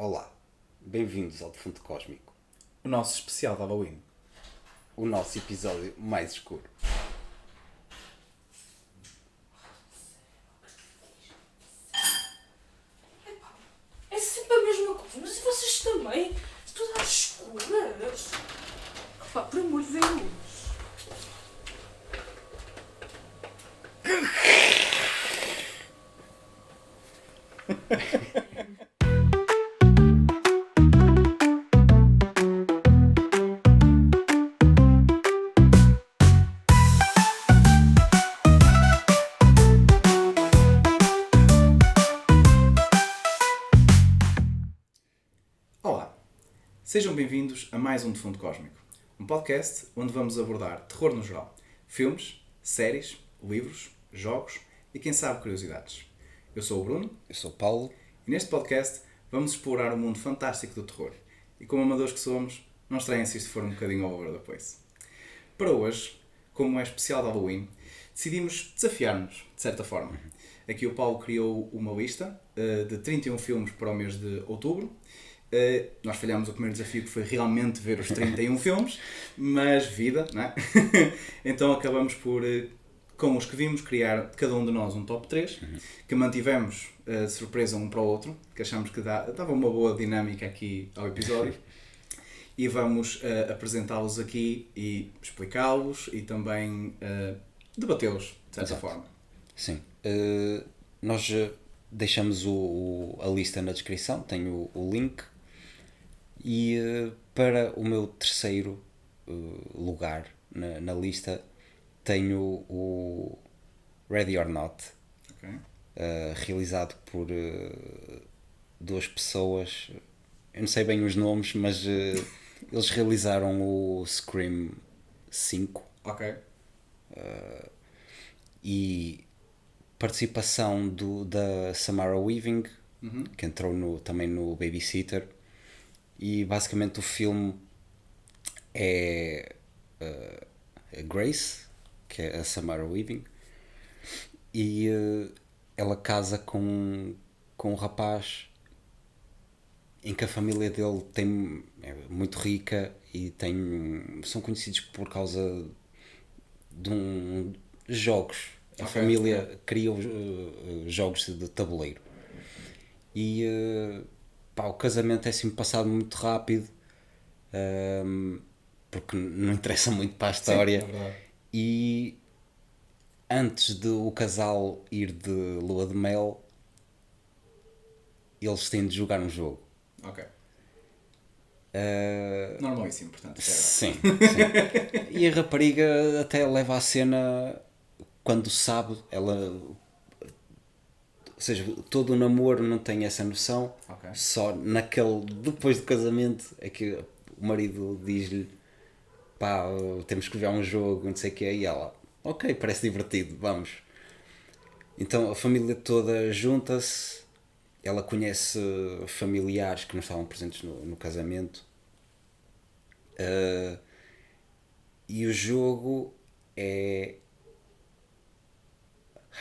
Olá, bem-vindos ao Defunto Cósmico, O nosso especial de Halloween. o nosso episódio mais escuro. É sempre a mesma coisa, mas e vocês também? Tudo às escuras. Pá, por amor de Deus. Olá, sejam bem-vindos a mais um Defunto Cósmico, um podcast onde vamos abordar terror no geral, filmes, séries, livros, jogos e quem sabe curiosidades. Eu sou o Bruno Eu sou o Paulo. e neste podcast vamos explorar o mundo fantástico do terror e como amadores que somos, não estranhem se isto for um bocadinho all over the place. Para hoje, como é especial de Halloween, decidimos desafiar-nos, de certa forma. Aqui o Paulo criou uma lista de 31 filmes para o mês de outubro. Nós falhámos o primeiro desafio, que foi realmente ver os 31 filmes, mas vida, não é? Então acabamos por, com os que vimos, criar cada um de nós um top 3, que mantivemos de surpresa um para o outro, que achamos que dava uma boa dinâmica aqui ao episódio. E vamos apresentá-los aqui e explicá-los e também debatê-los, de certa Exato. forma. Sim. Nós deixamos a lista na descrição, tem o link. E para o meu terceiro lugar na lista tenho o Ready or Not, Ok? realizado por duas pessoas. Eu não sei bem os nomes, mas eles realizaram o Scream 5 Ok. e participação da Samara Weaving, que entrou também no Babysitter. E basicamente o filme é a Grace, que é a Samara Weaving, e ela casa com um rapaz em que a família dele é muito rica e são conhecidos por causa de jogos. A Ok. família cria jogos de tabuleiro. E o casamento é sempre passado muito rápido, porque não interessa muito para a história. Sim, é verdade. E antes de o casal ir de lua de mel, eles têm de jogar um jogo. Ok. Normalíssimo, portanto. Isso Sim, sim. E a rapariga até leva a cena quando sabe, ou seja, todo o namoro não tem essa noção, Ok. só depois do casamento é que o marido diz-lhe: pá, temos que jogar um jogo, não sei o quê, e ela: ok, parece divertido, vamos. Então a família toda junta-se, ela conhece familiares que não estavam presentes no casamento, e o jogo é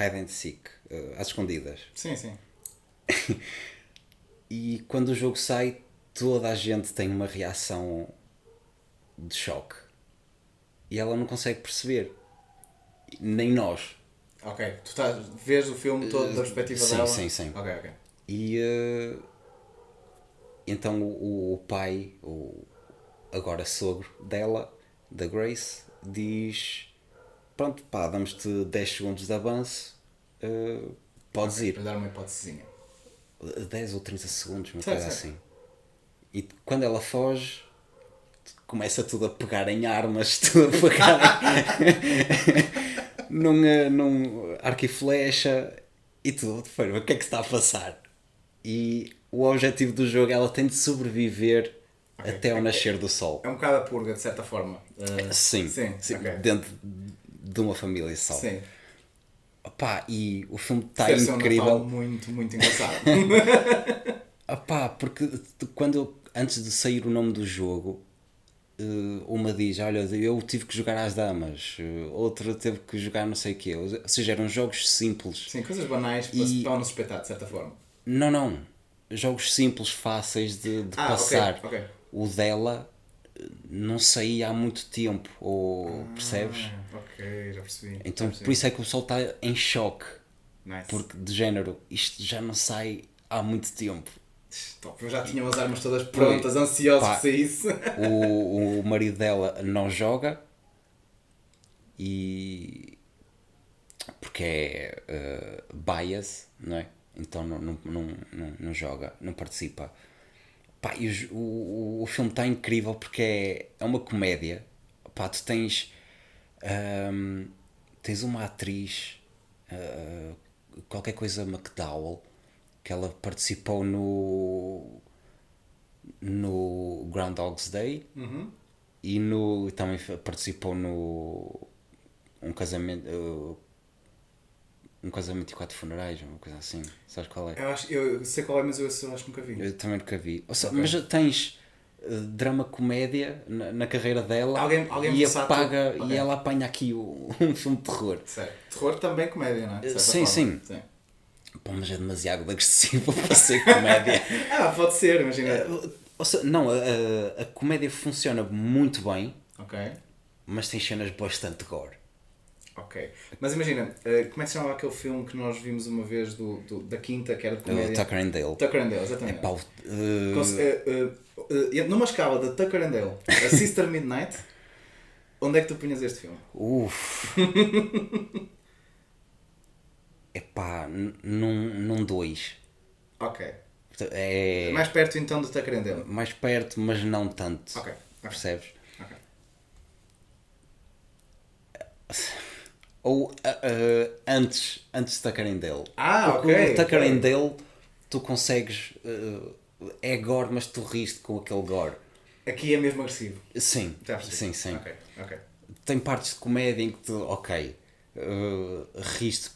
hide and seek, às escondidas. Sim, sim. E quando o jogo sai, toda a gente tem uma reação de choque. E ela não consegue perceber. Nem nós. Ok. Vês o filme todo da perspectiva sim, dela? sim, sim. Ok, ok. E então o pai, agora sogro dela, da Grace, diz: pronto, pá, damos-te 10 segundos de avanço, podes ir. Para dar uma hipótesezinha. 10 ou 30 segundos, uma Certo, coisa certo. assim. E quando ela foge, começa tudo a pegar em armas, tudo a pegar num arco e flecha e tudo. Foi, o que é que se está a passar? E o objetivo do jogo, ela tem de sobreviver Ok. até ao nascer do sol. É um bocado a purga, de certa forma. Sim, Sim, ok. dentro de uma família só. Sim. Opá, e o filme está Deve ser um incrível. Natal muito, muito engraçado. Porque antes de sair o nome do jogo, uma diz: olha, eu tive que jogar às damas, outra teve que jogar não sei o quê. Ou seja, eram jogos simples. Sim, coisas banais para não suspeitar, de certa forma. Não. jogos simples, fáceis de Ah, passar. ok. O dela não saía há muito tempo, ou percebes? Ok, já percebi. Então já percebi. por isso é que o pessoal está em choque, Nice. porque de género, isto já não sai há muito tempo. Top, eu já tinha as armas todas prontas, ansiosos Pá. por sair isso. O marido dela não joga e porque é bias, não é? Então não joga, não participa. Pá, e o filme está incrível porque é uma comédia. Pá, tu tens uma atriz, qualquer coisa McDowell, que ela participou no Groundhog's Day e também participou no um casamento um casamento e 4 funerais, uma coisa assim, sabes qual é? Eu sei qual é, mas eu acho que nunca vi. Eu também nunca vi. Ou seja, Ok. mas tens drama comédia na carreira dela Alguém e versátil. apaga Ok. e ela apanha aqui um filme de terror. Certo. Terror também é comédia, não é? De certa Sim, forma. sim. Pô, mas é demasiado agressivo para ser comédia. Pode ser, imagina. Ou seja, não, a comédia funciona muito bem, Ok. mas tem cenas bastante gore. Ok. Mas imagina, como é que se chamava aquele filme que nós vimos uma vez da Quinta, que era de comédia? Tucker and Dale. Tucker and Dale, exatamente. Pá, Numa escala de Tucker and Dale a Sister Midnight, onde é que tu punhas este filme? Epá, num 2. Ok. É Mais perto então de Tucker and Dale. mais perto, mas não tanto. Ok. Percebes? Ok. Ou antes de Tucker and Dale. Porque ok. o Tucker ok. and Dale tu consegues. É gore, mas tu riste com aquele gore. Aqui é mesmo agressivo. Sim, Já percebi. sim. Ok. Tem partes de comédia em que tu, riste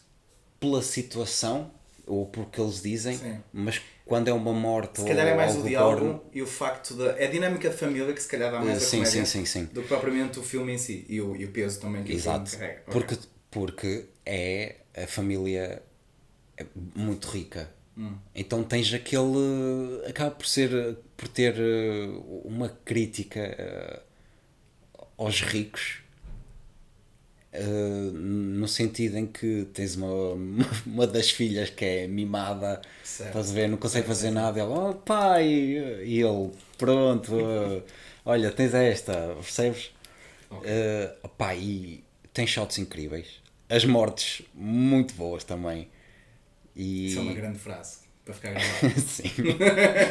pela situação ou porque eles dizem, Sim. mas quando é uma morte Se calhar é mais o algo diálogo gore, e o facto da... É a dinâmica de família que se calhar dá mais a sim, comédia sim. do que propriamente o filme em si. E o peso também que Exato. o filme carrega. Ok. Porque é a família é muito rica. Então tens aquele. Acaba por ter uma crítica aos ricos. No sentido em que tens uma das filhas que é mimada, Certo. estás a ver, não consegue fazer nada, ela, oh pai, e ele, pronto, olha, tens esta, percebes? Opá, e tem shots incríveis, as mortes muito boas também. Isso é uma E grande frase para ficar gravado. sim,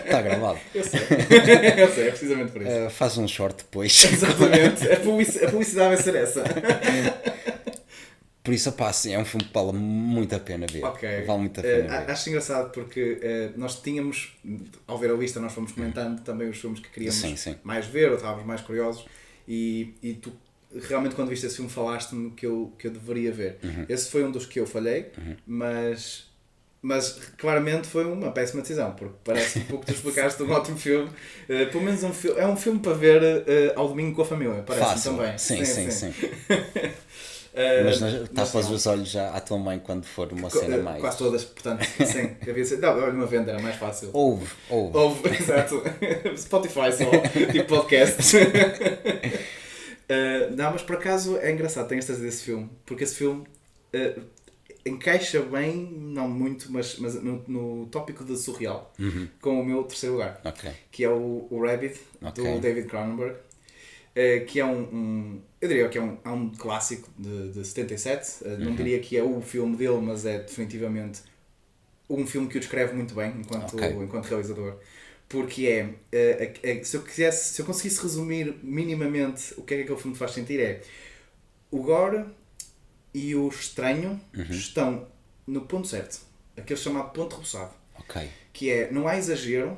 está gravado. Eu sei, é precisamente por isso. Faz um short depois. Exatamente, a publicidade vai ser essa. Por isso, opá, sim, é um filme que vale muito a pena ver. Ok. Vale muito a pena ver. Acho engraçado porque nós tínhamos, ao ver a lista, nós fomos comentando também os filmes que queríamos Sim. mais ver, ou estávamos mais curiosos, e tu realmente quando viste esse filme falaste-me que eu deveria ver. Esse foi um dos que eu falhei, mas claramente foi uma péssima decisão, porque parece um pouco que tu explicaste um ótimo filme. Pelo menos é um filme para ver ao domingo com a família, parece-me Fácil. também. Sim. Mas tapas os olhos já à tua mãe quando for uma cena mais. Quase todas, portanto, sim. Havia de ser. Não, olha, uma venda era mais fácil. Ouve. Exato. Spotify só, tipo podcast. Não, mas por acaso é engraçado, tenho esta desse filme, porque esse filme encaixa bem, não muito, mas no tópico de surreal, com o meu terceiro lugar, Ok. que é o Rabbit, do David Cronenberg, que é eu diria que é um clássico de 77, não diria que é o filme dele, mas é definitivamente um filme que o descreve muito bem enquanto realizador, porque se eu conseguisse resumir minimamente o que é que aquele filme faz sentir, é o gore e o estranho estão no ponto certo, aquele chamado ponto rebuçado, que é, não há exagero,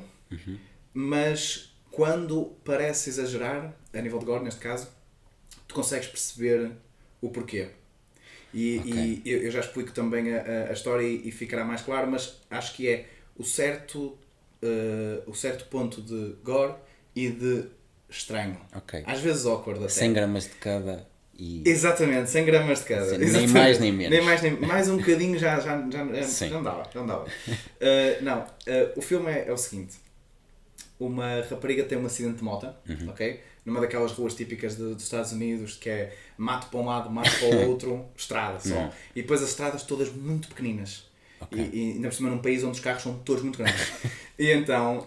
mas quando parece exagerar, a nível de gore neste caso, tu consegues perceber o porquê. E eu já explico também a história e ficará mais claro, mas acho que é o certo ponto de gore e de estranho. Às vezes awkward até. 100 gramas de cada. e Exatamente, 100 gramas de cada. Sim, nem Exatamente. mais nem menos. Nem mais, nem mais um bocadinho já Sim. não dava. Já não dava. Não, o filme é o seguinte. Uma rapariga tem um acidente de moto, ok? Numa daquelas ruas típicas dos Estados Unidos, que é mato para um lado, mato para o outro, estrada só. E depois as estradas todas muito pequeninas. Ok. E ainda por cima num país onde os carros são todos muito grandes. E então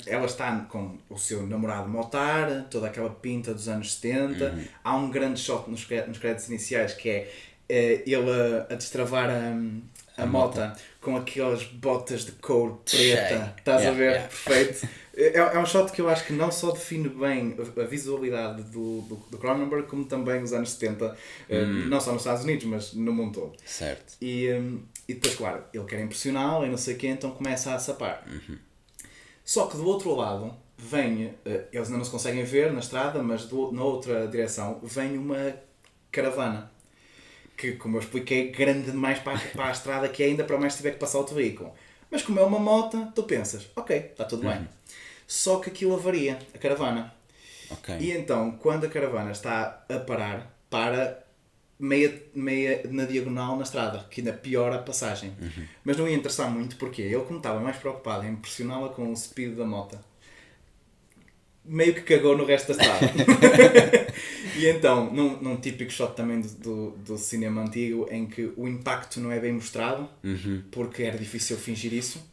ela está com o seu namorado motar, toda aquela pinta dos anos 70. Há um grande shot nos créditos iniciais que é ele a destravar a mota com aquelas botas de couro preta. Estás a ver? Perfeito. É um shot que eu acho que não só define bem a visualidade do Cronenberg, como também os anos 70, não só nos Estados Unidos, mas no mundo todo. Certo. E depois, claro, ele quer impressioná-la e não sei o quê, então começa a sapar. Só que do outro lado vem, eles ainda não se conseguem ver na estrada, mas na outra direção vem uma caravana. Que, como eu expliquei, grande demais para a estrada, que é ainda para mais tiver que passar outro veículo. Mas como é uma moto, tu pensas, ok, está tudo bem. Só que aquilo avaria, a caravana. Ok. E então, quando a caravana está a parar, para meia na diagonal na estrada, que ainda piora a passagem. Mas não ia interessar muito, porque ele, como estava mais preocupado em impressioná-la com o speed da moto, meio que cagou no resto da estrada. E então, num típico shot também do cinema antigo, em que o impacto não é bem mostrado, porque era difícil fingir isso,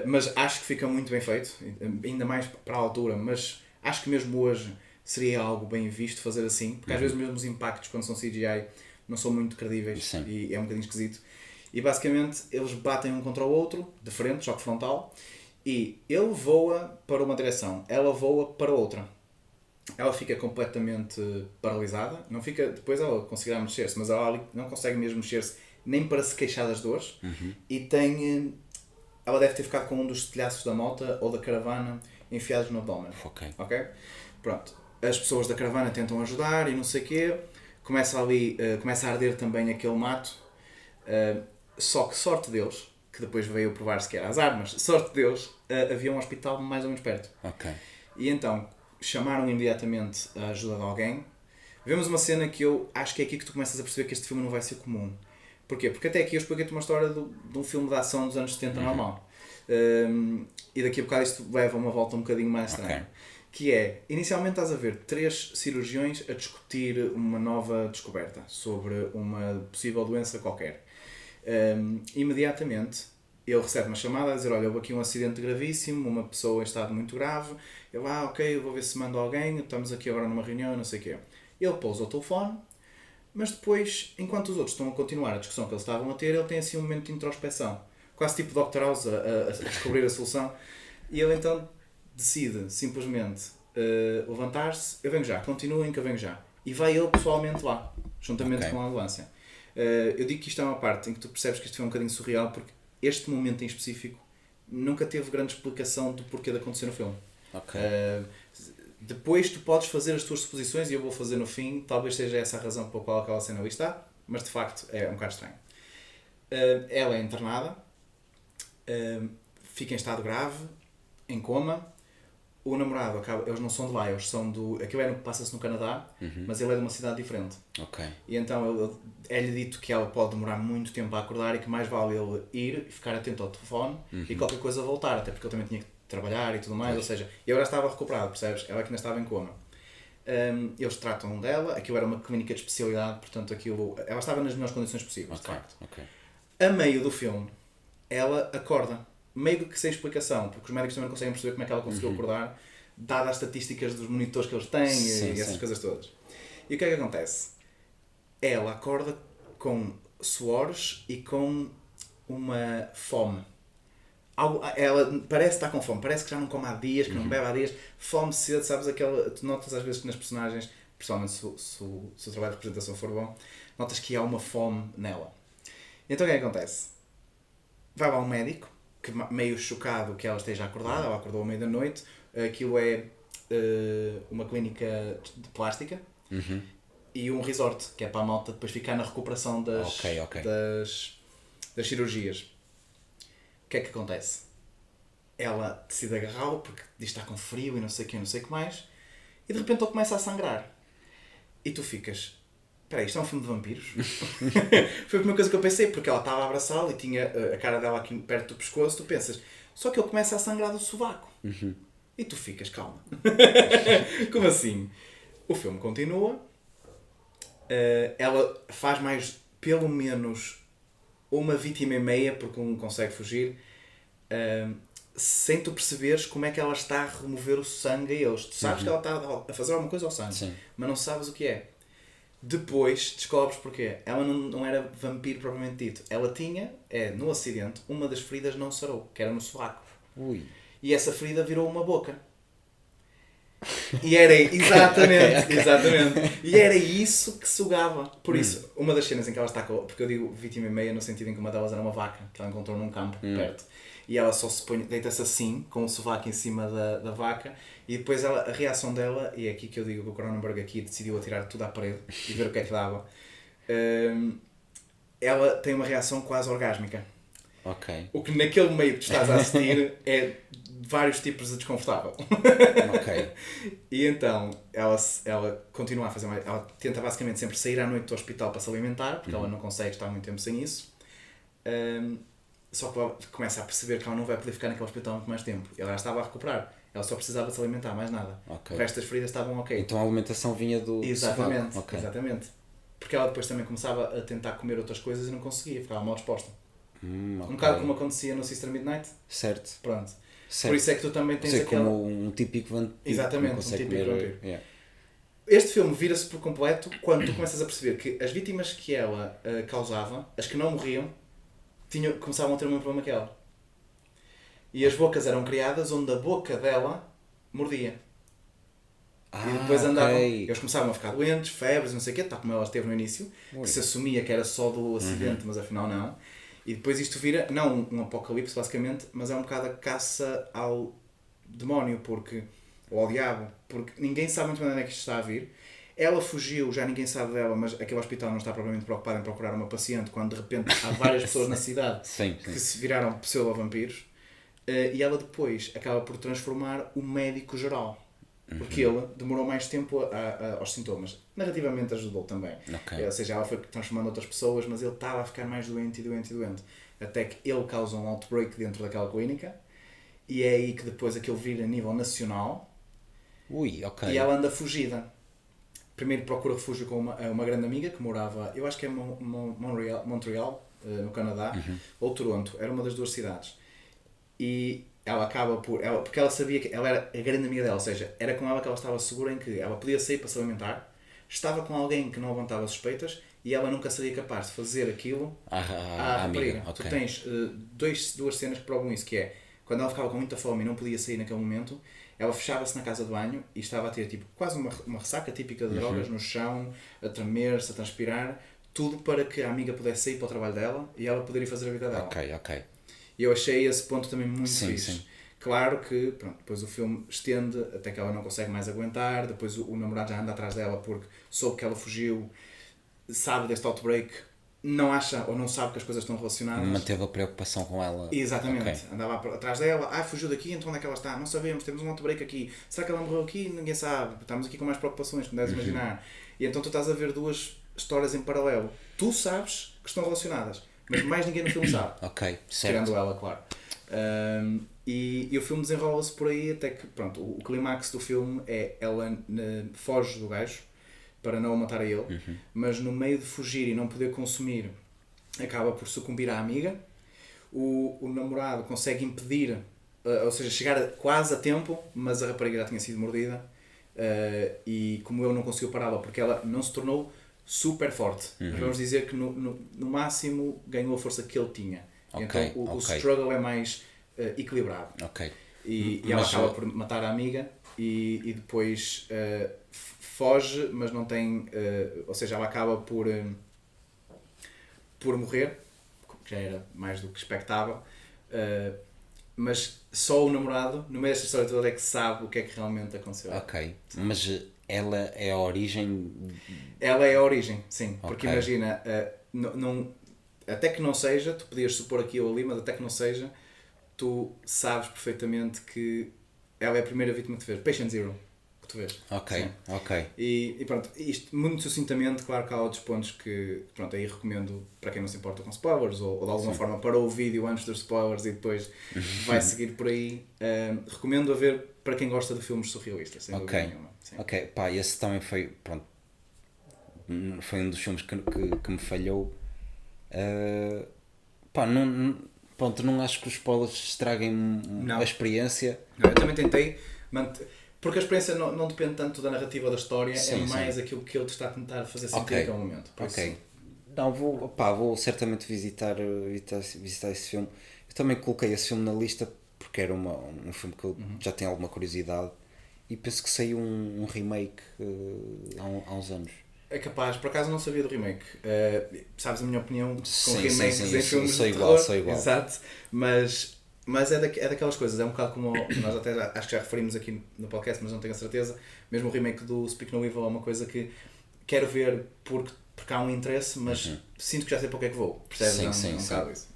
mas acho que fica muito bem feito, ainda mais para a altura, mas acho que mesmo hoje seria algo bem visto fazer assim, porque às vezes mesmo os impactos quando são CGI não são muito credíveis. Sim. E é um bocadinho esquisito. E basicamente eles batem um contra o outro, de frente, choque frontal, e ele voa para uma direção, ela voa para outra. Ela fica completamente paralisada, não fica, depois ela conseguirá mexer-se, mas ela ali não consegue mesmo mexer-se nem para se queixar das dores, e tem, ela deve ter ficado com um dos telhaços da moto ou da caravana enfiados no abdômen. Ok. Pronto. As pessoas da caravana tentam ajudar e não sei o quê, começa a arder também aquele mato, só que sorte deles, que depois veio provar-se que era as armas, sorte deles, havia um hospital mais ou menos perto. Ok. E então chamaram imediatamente a ajuda de alguém. Vemos uma cena que eu acho que é aqui que tu começas a perceber que este filme não vai ser comum. Porquê? Porque até aqui eu expliquei-te uma história de um filme de ação dos anos 70 normal. E daqui a bocado isto leva uma volta um bocadinho mais estranha. Ok. Que é, inicialmente estás a ver 3 cirurgiões a discutir uma nova descoberta sobre uma possível doença qualquer. Imediatamente ele recebe uma chamada a dizer, olha, houve aqui um acidente gravíssimo, uma pessoa em estado muito grave. Ele, ok, eu vou ver se mando alguém, estamos aqui agora numa reunião, não sei o quê. Ele pousa o telefone, mas depois, enquanto os outros estão a continuar a discussão que eles estavam a ter, ele tem assim um momento de introspeção. Quase tipo Dr. House a descobrir a solução. E ele então decide simplesmente levantar-se, eu venho já, continuem que eu venho já. E vai ele pessoalmente lá, juntamente com a ambulância. Eu digo que isto é uma parte em que tu percebes que isto foi um bocadinho surreal, porque este momento em específico nunca teve grande explicação do porquê de acontecer no filme. Ok. Depois tu podes fazer as tuas suposições e eu vou fazer no fim, talvez seja essa a razão pela qual aquela cena ali está, mas de facto é um bocado estranho. Ela é internada, fica em estado grave, em coma. O namorado eles não são de lá, eles são do. Aquilo passa-se no Canadá, mas ele é de uma cidade diferente. Ok. E então é-lhe dito que ela pode demorar muito tempo a acordar e que mais vale ele ir e ficar atento ao telefone e qualquer coisa voltar, até porque ele também tinha que trabalhar e tudo mais, ou seja, e agora estava recuperado, percebes? Ela que ainda estava em coma. Eles tratam dela, aquilo era uma clínica de especialidade, portanto ela estava nas melhores condições possíveis, de facto. Ok. A meio do filme, ela acorda, meio que sem explicação, porque os médicos também não conseguem perceber como é que ela conseguiu acordar, dadas as estatísticas dos monitores que eles têm e essas coisas todas. E o que é que acontece? Ela acorda com suores e com uma fome. Ela parece estar com fome, parece que já não come há dias, que não bebe há dias, fome cedo, sabes aquela. Tu notas às vezes que nas personagens, principalmente se o trabalho de representação for bom, notas que há uma fome nela. Então o que é que acontece? Vai lá um médico, que meio chocado que ela esteja acordada, ela acordou à meia da noite, aquilo é uma clínica de plástica e um resort, que é para a malta depois ficar na recuperação das cirurgias. O que é que acontece? Ela decide agarrá-lo porque diz que está com frio e não sei o que, não sei o que mais, e de repente ele começa a sangrar. E tu ficas, espera aí, isto é um filme de vampiros? Foi a primeira coisa que eu pensei, porque ela estava a abraçá-lo e tinha a cara dela aqui perto do pescoço, tu pensas, só que ele começa a sangrar do sovaco. E tu ficas, calma. Como assim? O filme continua, ela faz mais, pelo menos, uma vítima e meia, porque um consegue fugir, sem tu perceberes como é que ela está a remover o sangue a eles. Tu sabes que ela está a fazer alguma coisa ao sangue, Sim. mas não sabes o que é. Depois descobres porquê. Ela não era vampiro propriamente dito. Ela tinha, no acidente, uma das feridas não sarou, que era no sovaco. Ui. E essa ferida virou uma boca. E era exatamente, Ok. exatamente. E era isso que sugava. Por isso, uma das cenas em que ela está com, porque eu digo vítima e meia no sentido em que uma delas era uma vaca que ela encontrou num campo perto. E ela só se põe, deita-se assim, com o sovaco em cima da vaca, e depois a reação dela, e é aqui que eu digo que o Cronenberg aqui decidiu atirar tudo à parede e ver o que é que dava. Ela tem uma reação quase orgásmica. Ok. O que naquele meio que tu estás a assistir é vários tipos de desconfortável. Ok. E então ela continua a fazer mais. Ela tenta basicamente sempre sair à noite do hospital para se alimentar, porque ela não consegue estar muito tempo sem isso. Só que ela começa a perceber que ela não vai poder ficar naquele hospital muito mais tempo. Ela já estava a recuperar. Ela só precisava se alimentar, mais nada. Ok. O resto das feridas estavam ok. Então a alimentação vinha do Exatamente, sovaco. Ok. exatamente. Porque ela depois também começava a tentar comer outras coisas e não conseguia, ficava mal disposta. Ok. Um bocado como acontecia no Sister Midnight. Certo. Pronto. Certo. Por isso é que tu também tens Ou seja, aquela... como um típico vampiro. Exatamente, que não consegue um típico comer- vampiro. Yeah. Este filme vira-se por completo quando tu começas a perceber que as vítimas que ela causava, as que não morriam, começavam a ter o mesmo problema que ela. E as bocas eram criadas onde a boca dela mordia. E depois andavam, ok. eles começavam a ficar doentes, febres, não sei o quê, tal como ela esteve no início, Ui. que se assumia que era só do acidente, mas afinal não. E depois isto vira, não um apocalipse basicamente, mas é um bocado a caça ao demónio, ou ao diabo, porque ninguém sabe muito bem onde é que isto está a vir. Ela fugiu, já ninguém sabe dela, mas aquele hospital não está propriamente preocupado em procurar uma paciente, quando de repente há várias pessoas na cidade Sim, que sim. se viraram pseudo-vampiros. E ela depois acaba por transformar o médico geral. Porque ele demorou mais tempo aos sintomas. Narrativamente ajudou também. Ok. Ou seja, ela foi transformando outras pessoas, mas ele estava a ficar mais doente e doente e doente. Até que ele causa um outbreak dentro daquela clínica. E é aí que depois aquilo vira a nível nacional. Ui, ok. E ela anda fugida. Primeiro procura refúgio com uma grande amiga que morava, eu acho que é Montreal, no Canadá, ou Toronto. Era uma das duas cidades. E ela acaba porque ela sabia que ela era a grande amiga dela, ou seja, era com ela que ela estava segura em que ela podia sair para se alimentar, estava com alguém que não levantava suspeitas e ela nunca seria capaz de fazer aquilo à rapariga. amiga. Ok. Tu tens duas cenas que provam isso, que é, quando ela ficava com muita fome e não podia sair naquele momento, ela fechava-se na casa de banho e estava a ter tipo, quase uma ressaca típica de drogas no chão, a tremer-se, a transpirar, tudo para que a amiga pudesse sair para o trabalho dela e ela poderia fazer a vida dela. Ok, ok. E eu achei esse ponto também muito Sim, fixe. sim. Claro que pronto, depois o filme estende até que ela não consegue mais aguentar, depois o namorado já anda atrás dela porque soube que ela fugiu, sabe deste outbreak, não acha ou não sabe que as coisas estão relacionadas. Manteve a preocupação com ela. Exatamente, Ok. andava atrás dela, fugiu daqui, então onde é que ela está? Não sabemos, temos um outbreak aqui, será que ela morreu aqui? Ninguém sabe, estamos aqui com mais preocupações, como deves imaginar. E então tu estás a ver duas histórias em paralelo. Tu sabes que estão relacionadas, mas mais ninguém no filme sabe. Ok, certo. Tirando ela, claro. E o filme desenrola-se por aí até que, pronto, o clímax do filme é ela foge do gajo para não o matar a ele, mas no meio de fugir e não poder consumir, acaba por sucumbir à amiga. O namorado consegue impedir, ou seja, chegar quase a tempo, mas a rapariga já tinha sido mordida. E como ele não conseguiu pará-la porque ela não se tornou super forte, mas vamos dizer que no máximo ganhou a força que ele tinha. Ok, Então o ok. struggle é mais equilibrado. Ok. E ela Mas, acaba por matar a amiga e depois foge, mas não tem. Ou seja, ela acaba por morrer, que já era mais do que expectável. Mas só o namorado, no meio desta história toda, é que sabe o que é que realmente aconteceu. Ok. Mas ela é a origem. Ela é a origem, sim. Porque Ok. imagina, até que não seja, tu podias supor aqui ou ali, mas até que não seja, tu sabes perfeitamente que ela é a primeira vítima que tu vês. Patient Zero. que tu vês. Ok, Sim. ok. E pronto, isto muito sucintamente, claro que há outros pontos que, pronto, aí recomendo para quem não se importa com spoilers, ou de alguma forma parou o vídeo antes dos spoilers e depois vai seguir por aí. Recomendo a ver para quem gosta de filmes surrealistas, sem dúvida nenhuma. Sim. Ok, pá, esse também foi, pronto, foi um dos filmes que me falhou. Pá, pronto, não acho que os spoilers estraguem Não. a experiência. Não, eu também tentei porque a experiência não depende tanto da narrativa ou da história, Sim, é mais aquilo que ele te está a tentar fazer sentir Ok. naquele momento. Por Ok. isso, Não, vou certamente visitar esse filme. Eu também coloquei esse filme na lista porque era um filme que eu já tenho alguma curiosidade e penso que saiu um remake há uns anos. é capaz, por acaso não sabia do remake. Sabes a minha opinião com Sim, remakes sim, em filmes sou de igual, terror? sou igual. Exato, mas é daquelas coisas, é um bocado como nós até acho que já referimos aqui no podcast, mas não tenho a certeza. Mesmo o remake do Speak No Evil é uma coisa que quero ver porque há um interesse, mas sinto que já sei para o que é que vou. Percebes? Sim, Um bocado isso.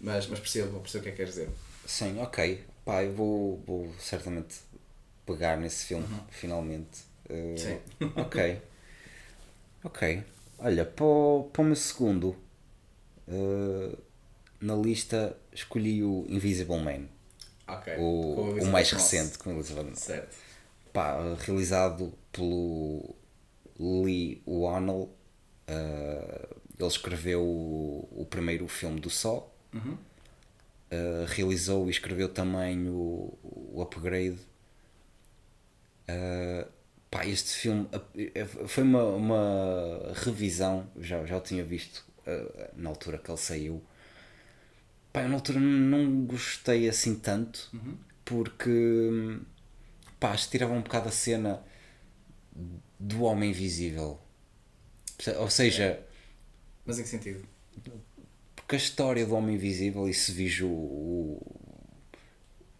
Mas percebo o que é que queres dizer. Sim, ok. Pá, eu vou certamente pegar nesse filme, finalmente. Sim. Ok. Ok. Olha, para o meu segundo, na lista escolhi o Invisible Man. Ok. Com O Elizabeth mais Moss. recente com Elizabeth Moss. Certo. Pá, realizado pelo Lee Whannell. Ele escreveu o primeiro filme do Saw. Realizou e escreveu também o Upgrade. Pá, este filme foi uma revisão, já o tinha visto na altura que ele saiu. Pá, eu na altura não gostei assim tanto porque pá, acho que tirava um bocado a cena do Homem Invisível. Ou seja, Mas em que sentido? porque a história do Homem Invisível, e se vejo o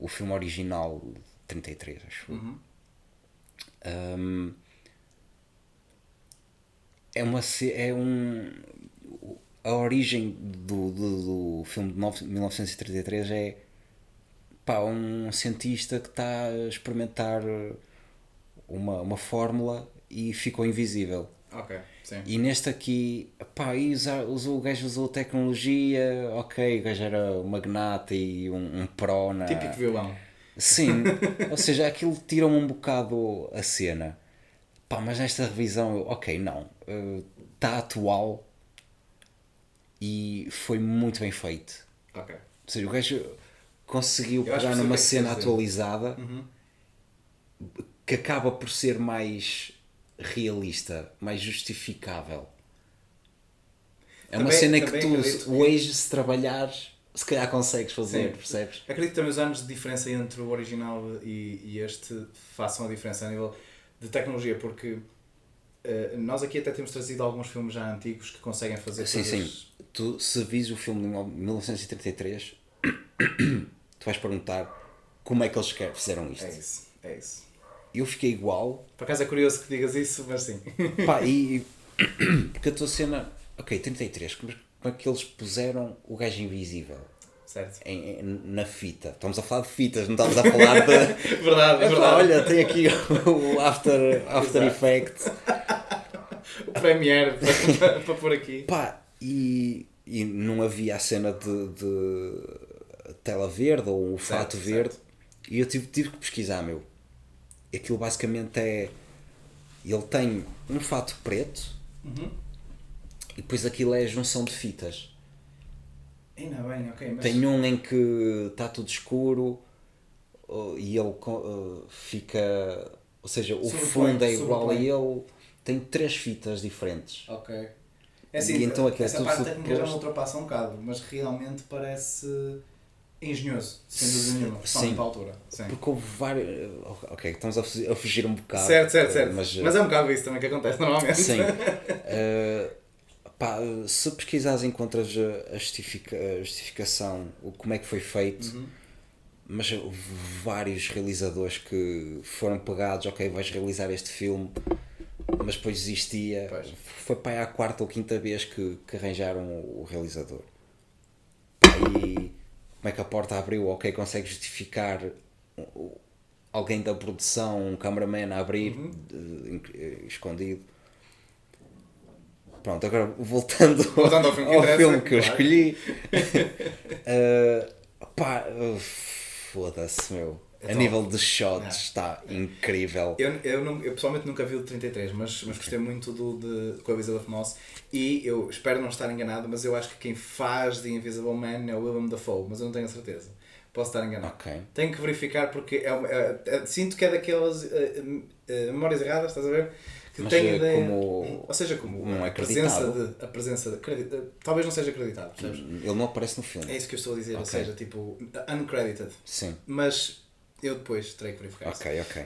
filme original de 33, acho eu. A origem do filme de 1933 é pá, um cientista que está a experimentar uma fórmula e ficou invisível. Ok, sim. E neste aqui, pá, o gajo usou tecnologia, ok, o gajo era um magnata e um pró na... Típico vilão. Sim, ou seja, aquilo tira-me um bocado a cena. Pá, mas nesta revisão, ok, não. Está atual e foi muito bem feito. Ok. Ou seja, o gajo conseguiu Eu acho pegar que sei o numa que é que cena queres dizer. atualizada que acaba por ser mais realista, mais justificável. É uma Também- cena que também tu, acredito que- hoje, se trabalhares, se calhar consegues fazer, Sim. percebes? Acredito que também os anos de diferença entre o original e este façam a diferença a nível de tecnologia, porque nós aqui até temos trazido alguns filmes já antigos que conseguem fazer Sim, coisas... sim. Tu, se vis o filme de 1933, tu vais perguntar como é que eles fizeram isto. É isso. Eu fiquei igual, Por acaso é curioso que digas isso, mas sim. pá, porque a tua cena, ok, 33, como é que eles puseram o gajo invisível Certo. na fita? Estamos a falar de fitas, não estamos a falar de. Verdade, Epá, verdade. olha, tem aqui o After Exato. Effects. O Premiere para pôr aqui. Pá, e não havia a cena de tela verde ou o Certo, fato verde. certo. E eu tive que pesquisar, meu. Aquilo basicamente é... Ele tem um fato preto e depois aquilo é a junção de fitas. Ainda bem, ok. Mas... Tem um em que está tudo escuro e ele fica... Ou seja, o fundo é igual a ele. Tem 3 fitas diferentes. Ok. É assim, E então aquilo é essa tudo parte técnica já me superposto. ultrapassa um bocado, mas realmente parece engenhoso, sem dúvida nenhuma, Sim. principalmente para a altura. Sim. Porque houve vários... Ok, estamos a fugir um bocado. Certo. Mas é um bocado isso também que acontece normalmente. sim. Pá, se pesquisares encontras a justificação, como é que foi feito, mas houve vários realizadores que foram pegados, ok, vais realizar este filme, mas depois desistia. Pois. Foi para aí a 4ª ou 5ª vez que arranjaram o realizador. Pá, e como é que a porta abriu, ok, consegue justificar alguém da produção, um cameraman a abrir, escondido. Pronto, agora voltando Voltando ao filme que ao interessa, filme que eu claro. escolhi. Pá, foda-se, meu. A top. nível de shots Yeah. está incrível. Eu pessoalmente nunca vi o 33, mas gostei muito com a Elizabeth Moss e eu espero não estar enganado, mas eu acho que quem faz de Invisible Man é o Willem Dafoe, mas eu não tenho a certeza. Posso estar enganado. Ok. Tenho que verificar porque sinto que é daquelas memórias erradas, estás a ver? Que Mas tem ideia. como Ou seja, como não é a presença acreditável. de. A presença de talvez não seja acreditado, percebes? Ele não aparece no filme. É isso que eu estou a dizer, ou Ok. seja, tipo, uncredited. Sim. Mas eu depois terei que verificar isso. Ok.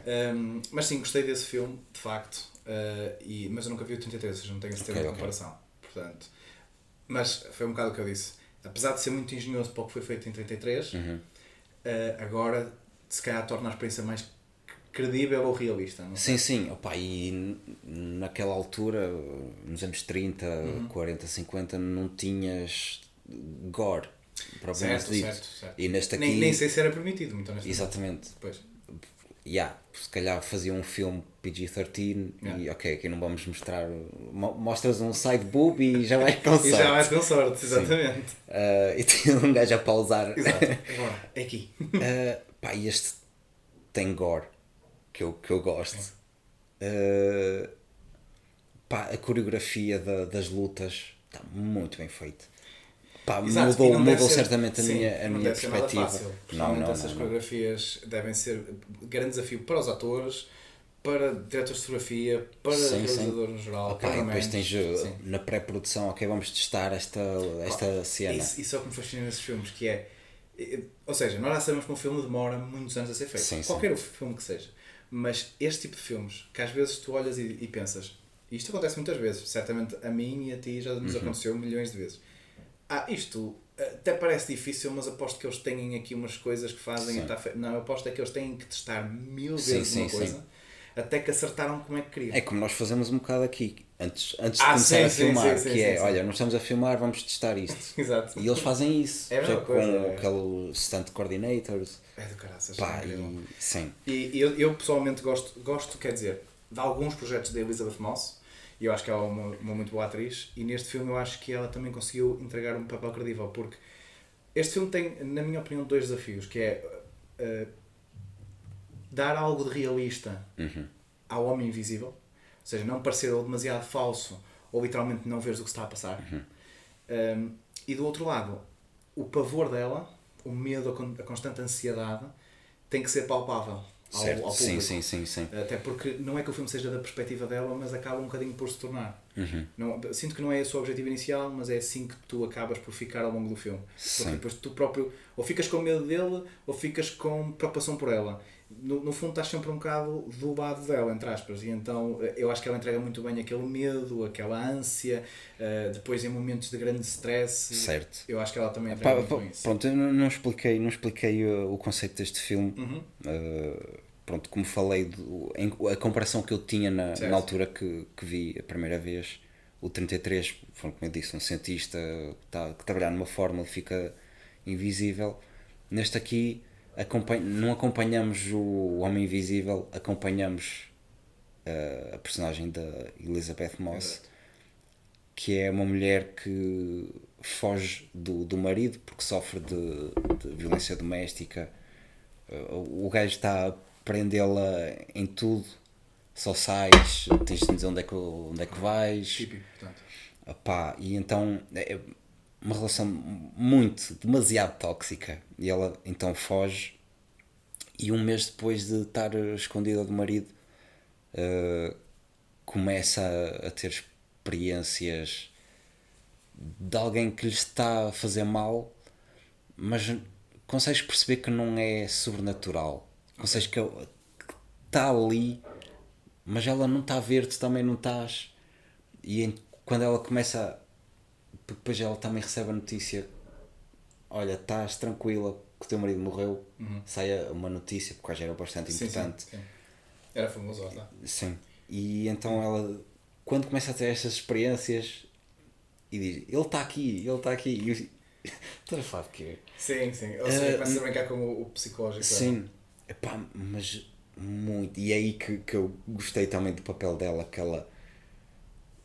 Mas sim, gostei desse filme, de facto, mas eu nunca vi o 33, ou seja, não tenho esse termo de Ok. comparação. Portanto, mas foi um bocado o que eu disse. Apesar de ser muito engenhoso para o que foi feito em 33, agora se calhar torna a experiência mais credível ou realista. Não sei. Sim. Opa, e naquela altura, nos anos 30, 40, 50, não tinhas gore, propriamente Certo, dito. certo. E neste aqui... Nem sei se era permitido, muito honestamente. Exatamente. Pois. Se calhar fazia um filme PG-13 Yeah. e ok, aqui não vamos mostrar... Mostras um side boob e já vais com sorte. E já vais com sorte, exatamente. E tinha um gajo a pausar. Exato. Agora, é aqui. Pá, e este tem gore que eu gosto. Pá, a coreografia das lutas está muito bem feita. Pá, Exato, e não deve mudou ser- certamente a sim, minha não deve ser nada perspectiva. fácil. Principalmente essas coreografias devem ser grande desafio para os atores, para diretores de fotografia, para realizador no geral. Ok, depois tens Sim. na pré-produção, ok, vamos testar esta cena. Isso é o que me fascina nesses filmes, que é... Ou seja, nós já sabemos que um filme demora muitos anos a ser feito. Sim, Qualquer filme que seja. Mas este tipo de filmes, que às vezes tu olhas e pensas, e isto acontece muitas vezes, certamente a mim e a ti já nos aconteceu milhões de vezes. Isto até parece difícil, mas aposto que eles têm aqui umas coisas que fazem... Não, eu aposto é que eles têm que testar mil vezes uma coisa, até que acertaram como é que queriam. É como nós fazemos um bocado aqui, antes de começar a filmar, olha, não estamos a filmar, vamos testar isto. Exato. E eles fazem isso, É a mesma com coisa, aquele stunt coordinators. É do caraças. Pá, é incrível. sim. E eu pessoalmente gosto, quer dizer, de alguns projetos da Elizabeth Moss, e eu acho que ela é uma muito boa atriz, e neste filme eu acho que ela também conseguiu entregar um papel credível, porque este filme tem, na minha opinião, dois desafios, que é dar algo de realista ao homem invisível, ou seja, não parecer ou demasiado falso, ou literalmente não veres o que está a passar. E do outro lado, o pavor dela, o medo, a constante ansiedade, tem que ser palpável ao público. Sim. Até porque não é que o filme seja da perspectiva dela, mas acaba um bocadinho por se tornar. Não, sinto que não é esse o objetivo inicial, mas é assim que tu acabas por ficar ao longo do filme. Porque depois tu próprio ou ficas com medo dele ou ficas com preocupação por ela. No fundo estás sempre um bocado do lado dela, entre aspas, e então eu acho que ela entrega muito bem aquele medo, aquela ânsia, depois em momentos de grande stress. Certo. Eu acho que ela também entrega muito bem isso. Pronto, eu não expliquei o conceito deste filme. Pronto, como falei, a comparação que eu tinha na altura que vi a primeira vez, o 33, como eu disse, um cientista que trabalhar numa fórmula fica invisível. Neste aqui, não acompanhamos o Homem Invisível, acompanhamos a personagem da Elizabeth Moss. Exato. Que é uma mulher que foge do marido porque sofre de violência doméstica. O gajo está a prendê-la em tudo, só sais, tens de dizer onde é que vais. Típico, portanto. Epá, e então é uma relação demasiado tóxica, e ela então foge, e um mês depois de estar escondida do marido começa a ter experiências de alguém que lhe está a fazer mal, mas consegues perceber que não é sobrenatural, consegues que está ali, mas ela não está a ver, tu também não estás, e quando ela começa, depois ela também recebe a notícia, olha, estás tranquila que o teu marido morreu, sai uma notícia, porque já era bastante importante. Sim. Era famoso, tá? Sim. E então ela, quando começa a ter estas experiências e diz, ele está aqui, e estás a falar de quê? Sim. Ou seja, começa a brincar com o psicológico. Sim. Epá, mas muito. E é aí que eu gostei também do papel dela, que ela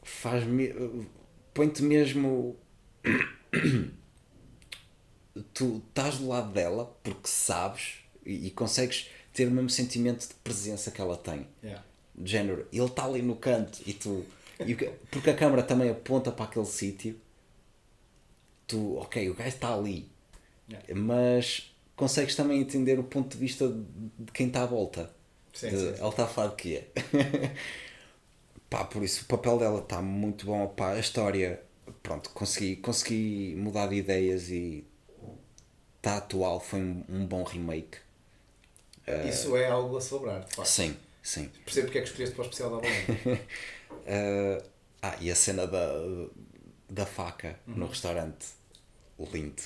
faz-me. Põe-te mesmo. Tu estás do lado dela porque sabes e consegues ter o mesmo sentimento de presença que ela tem. Yeah. De género, ele está ali no canto e tu. Porque a câmera também aponta para aquele sítio, tu, ok, o gajo está ali, Yeah. mas consegues também entender o ponto de vista de quem está à volta. Sim, De, sim, sim. ele está a falar de quê? Pá, por isso o papel dela está muito bom. Pá, a história, pronto, consegui mudar de ideias e está atual. Foi um bom remake. Isso é algo a celebrar, de facto. Sim, sim. Percebo porque é que escolheste para o especial da Halloween. E a cena da faca no restaurante, lindo.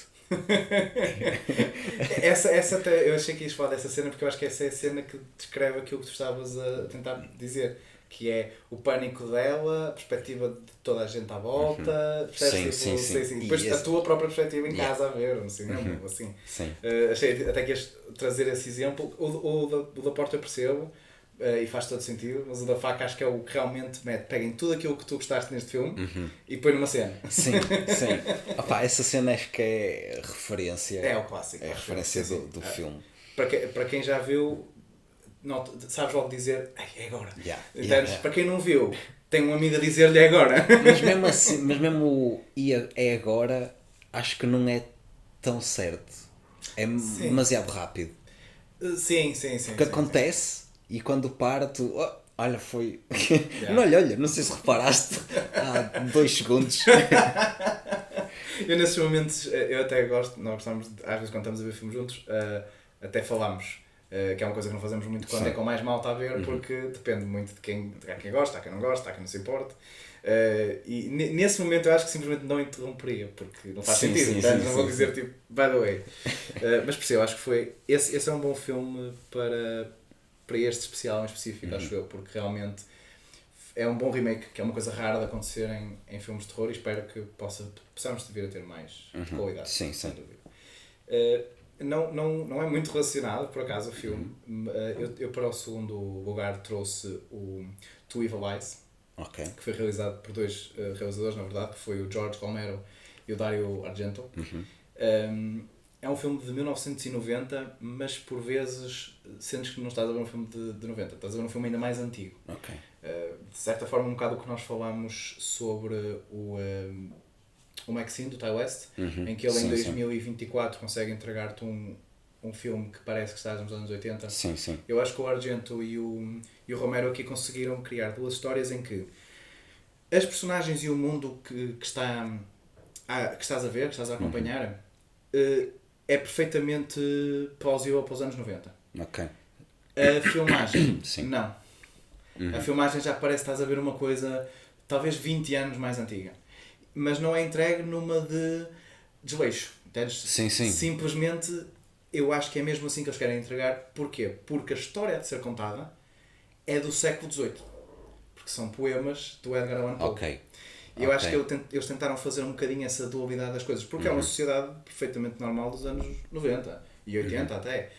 essa até, eu achei que ias falar dessa cena porque eu acho que essa é a cena que descreve aquilo que tu estavas a tentar dizer, que é o pânico dela, a perspectiva de toda a gente à volta, percebes? Sim, sim, sim. E depois a tua própria perspectiva em Yeah. casa a ver, no cinema, assim. Sim. Achei até que ias trazer esse exemplo. O da porta eu percebo, e faz todo sentido, mas o da faca acho que é o que realmente mete, pega em tudo aquilo que tu gostaste neste filme e põe numa cena. Sim, sim. Opá, essa cena acho que é referência. É o clássico. É a referência Sim, sim. do filme. Para quem já viu, sabes logo dizer, é agora. Yeah, Entendes? yeah. Para quem não viu, tem um amigo a dizer-lhe é agora. Mas mesmo assim, mas mesmo o é agora, acho que não é tão certo. É demasiado rápido. Sim. Porque acontece e quando para tu. Oh, olha, foi. Yeah. Não, olha, não sei se reparaste. Há 2 segundos. Eu nesses momentos, eu até gosto, nós gostamos, às vezes quando estamos a ver filmes juntos, até falamos, que é uma coisa que não fazemos muito quando é com mais malta a ver, porque depende muito de quem gosta, há quem não gosta, há quem não se importa. E nesse momento eu acho que simplesmente não interromperia, porque não faz sentido, não vou dizer tipo, by the way. Mas percebo, acho que foi, esse é um bom filme para este especial em específico, acho eu, porque realmente é um bom remake, que é uma coisa rara de acontecer em filmes de terror e espero que possamos vir a ter mais qualidade. Sim, sem sim. dúvida. Não é muito relacionado, por acaso, o filme. Eu para o segundo lugar trouxe o Two Evil Eyes, Ok. que foi realizado por 2 realizadores, na verdade, que foi o George Romero e o Dario Argento. É um filme de 1990, mas por vezes sentes que não estás a ver um filme de 90, estás a ver um filme ainda mais antigo. Ok. De certa forma, um bocado o que nós falámos sobre o Maxine do Ty West, em que ele em 2024 consegue entregar-te um filme que parece que estás nos anos 80. Sim, sim. Eu acho que o Argento e o Romero aqui conseguiram criar 2 histórias em que as personagens e o mundo que estás a ver, que estás a acompanhar, é perfeitamente plausível para os anos 90. Ok. A filmagem, Sim. não. A filmagem já parece que estás a ver uma coisa talvez 20 anos mais antiga. Mas não é entregue numa de desleixo. Entendes? Sim. Simplesmente eu acho que é mesmo assim que eles querem entregar. Porquê? Porque a história de ser contada é do século XVIII. Porque são poemas do Edgar Allan Poe. Ok. E eu acho que eles tentaram fazer um bocadinho essa dualidade das coisas. Porque é uma sociedade perfeitamente normal dos anos 90 e 80 até.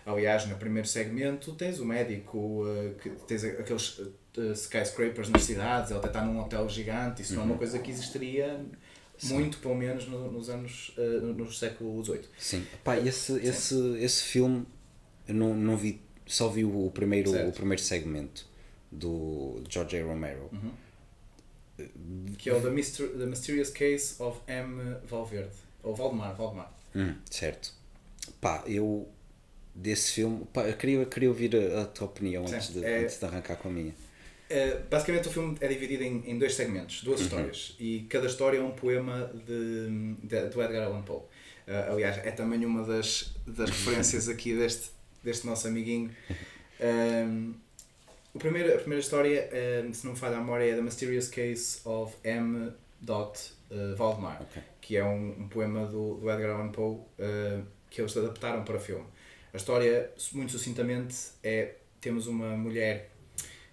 Aliás, no primeiro segmento tens o médico, que tens aqueles skyscrapers nas cidades, ele até está num hotel gigante. Isso não é uma coisa que existiria muito, pelo menos nos anos no século XVIII. Sim. Pá, esse filme eu não vi, só vi o primeiro segmento do George A. Romero. Que é o The Mysterious Case of M. Valverde. Ou Valdemar. Certo. Pá, eu desse filme, pá, eu queria ouvir a tua opinião antes de arrancar com a minha. Basicamente o filme é dividido em 2 segmentos, 2 histórias, e cada história é um poema do Edgar Allan Poe. Aliás, é também uma das referências aqui deste nosso amiguinho. A primeira história, se não me falha a memória, é The Mysterious Case of M. Valdemar, que é um poema do Edgar Allan Poe que eles adaptaram para filme. A história, muito sucintamente, temos uma mulher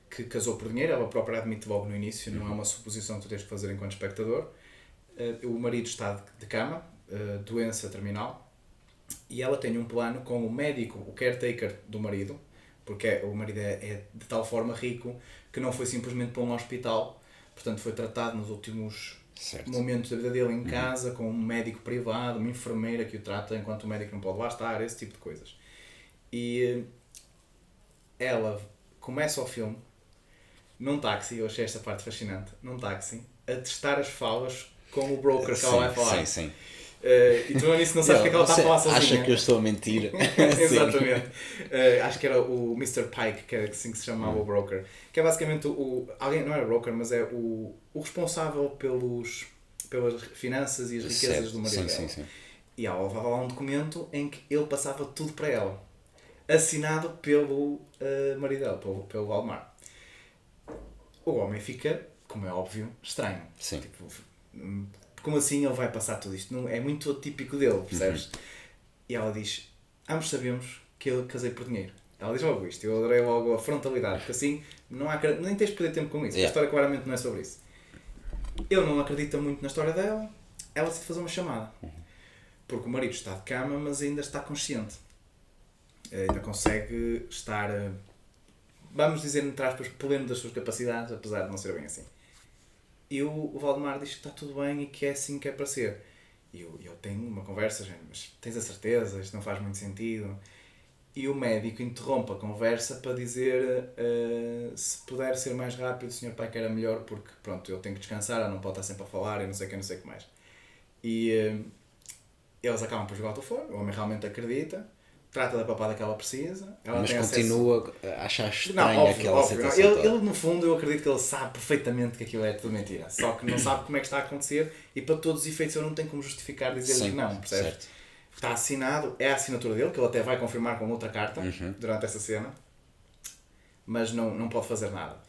que casou por dinheiro, ela própria admite logo no início, não é uma suposição que tu tens que fazer enquanto espectador. O marido está de cama, doença terminal, e ela tem um plano com o médico, o caretaker do marido, Porque o marido é de tal forma rico que não foi simplesmente para um hospital, portanto foi tratado nos últimos momentos da vida dele em casa, com um médico privado, uma enfermeira que o trata enquanto o médico não pode lá estar, esse tipo de coisas. E ela começa o filme num táxi, eu achei esta parte fascinante, num táxi, a testar as falas com o broker que ela vai falar. Sim. E tu nisso não sabes o que é que ela está a falar sozinha. Acha que eu estou a mentir? Exatamente. Acho que era o Mr. Pike, que era assim que se chamava o broker. Que é basicamente alguém, não era broker, mas é o responsável pelas finanças e as riquezas do marido dela. Sim. E ela levava lá um documento em que ele passava tudo para ela. Assinado pelo marido dela, pelo Valdemar. O homem fica, como é óbvio, estranho. Sim. Tipo, como assim ele vai passar tudo isto? Não, é muito atípico dele, percebes? E ela diz, ambos sabemos que eu casei por dinheiro. Ela diz logo isto, eu adorei logo a frontalidade, porque assim não há, nem tens de perder tempo com isso, a história claramente não é sobre isso. Ele não acredita muito na história dela, ela decide fazer uma chamada. Porque o marido está de cama, mas ainda está consciente. Ainda consegue estar, vamos dizer, entre aspas, pleno das suas capacidades, apesar de não ser bem assim. E o Valdemar diz que está tudo bem e que é assim que é para ser. E eu tenho uma conversa, gente, mas tens a certeza? Isto não faz muito sentido. E o médico interrompe a conversa para dizer se puder ser mais rápido, o Sr. Pai que era melhor, porque pronto, eu tenho que descansar, eu não posso estar sempre a falar e não sei o que mais. E eles acabam por jogar o telefone, o homem realmente acredita, trata da papada que ela precisa. Ela mas tem continua a achar estranha aquela situação. Ele, no fundo, eu acredito que ele sabe perfeitamente que aquilo é tudo mentira. Só que não sabe como é que está a acontecer e para todos os efeitos eu não tenho como justificar dizer-lhe que não, percebes? Certo. Está assinado, é a assinatura dele, que ele até vai confirmar com outra carta durante essa cena, mas não pode fazer nada.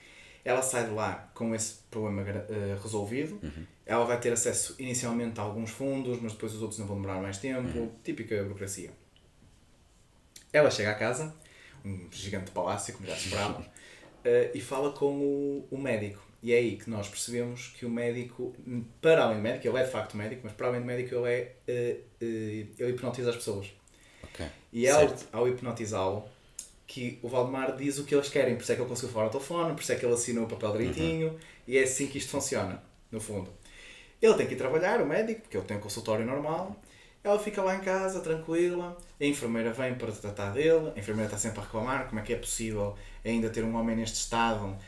Ela sai de lá com esse problema resolvido, ela vai ter acesso inicialmente a alguns fundos, mas depois os outros não vão demorar mais tempo, típica burocracia. Ela chega à casa, um gigante palácio, como já se esperava, e fala com o médico. E é aí que nós percebemos que o médico, para além do médico, ele é de facto médico, mas para além do médico ele hipnotiza as pessoas. Okay. E ao hipnotizá-lo, que o Valdemar diz o que eles querem, por isso é que ele conseguiu falar ao telefone, por isso é que ele assinou o papel direitinho, e é assim que isto funciona, no fundo. Ele tem que ir trabalhar, o médico, porque ele tem um consultório normal. Ela fica lá em casa, tranquila, a enfermeira vem para tratar dele, a enfermeira está sempre a reclamar como é que é possível ainda ter um homem neste estado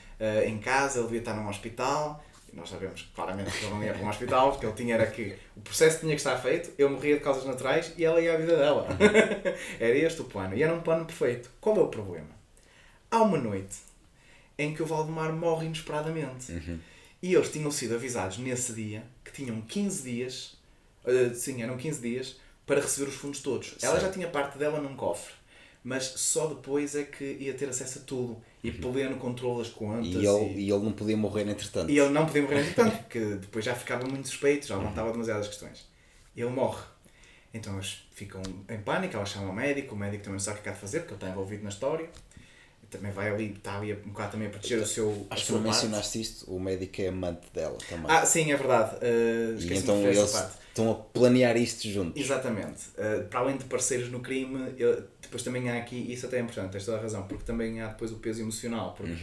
em casa, ele devia estar num hospital, e nós sabemos claramente que ele não ia para um hospital, porque ele tinha era que o processo tinha que estar feito, ele morria de causas naturais e ela ia à vida dela. Era este o plano, e era um plano perfeito. Qual é o problema? Há uma noite em que o Valdemar morre inesperadamente, e eles tinham sido avisados nesse dia que tinham 15 dias, eram 15 dias para receber os fundos todos. Certo. Ela já tinha parte dela num cofre, mas só depois é que ia ter acesso a tudo e pleno controle das contas. E ele não podia morrer entretanto. E ele não podia morrer entretanto, porque depois já ficava muito suspeito, já levantava demasiadas questões. E ele morre. Então eles ficam em pânico, ela chama o médico também não sabe o que há de fazer, porque ele está envolvido na história. Também vai ali, está ali um bocado também a proteger o seu. Acho que não mencionaste isto, o médico é amante dela também. Sim, é verdade. E então eles estão a planear isto juntos. Exatamente. Para além de parceiros no crime, depois também há aqui, isso até é importante, tens toda a razão, porque também há depois o peso emocional. Porque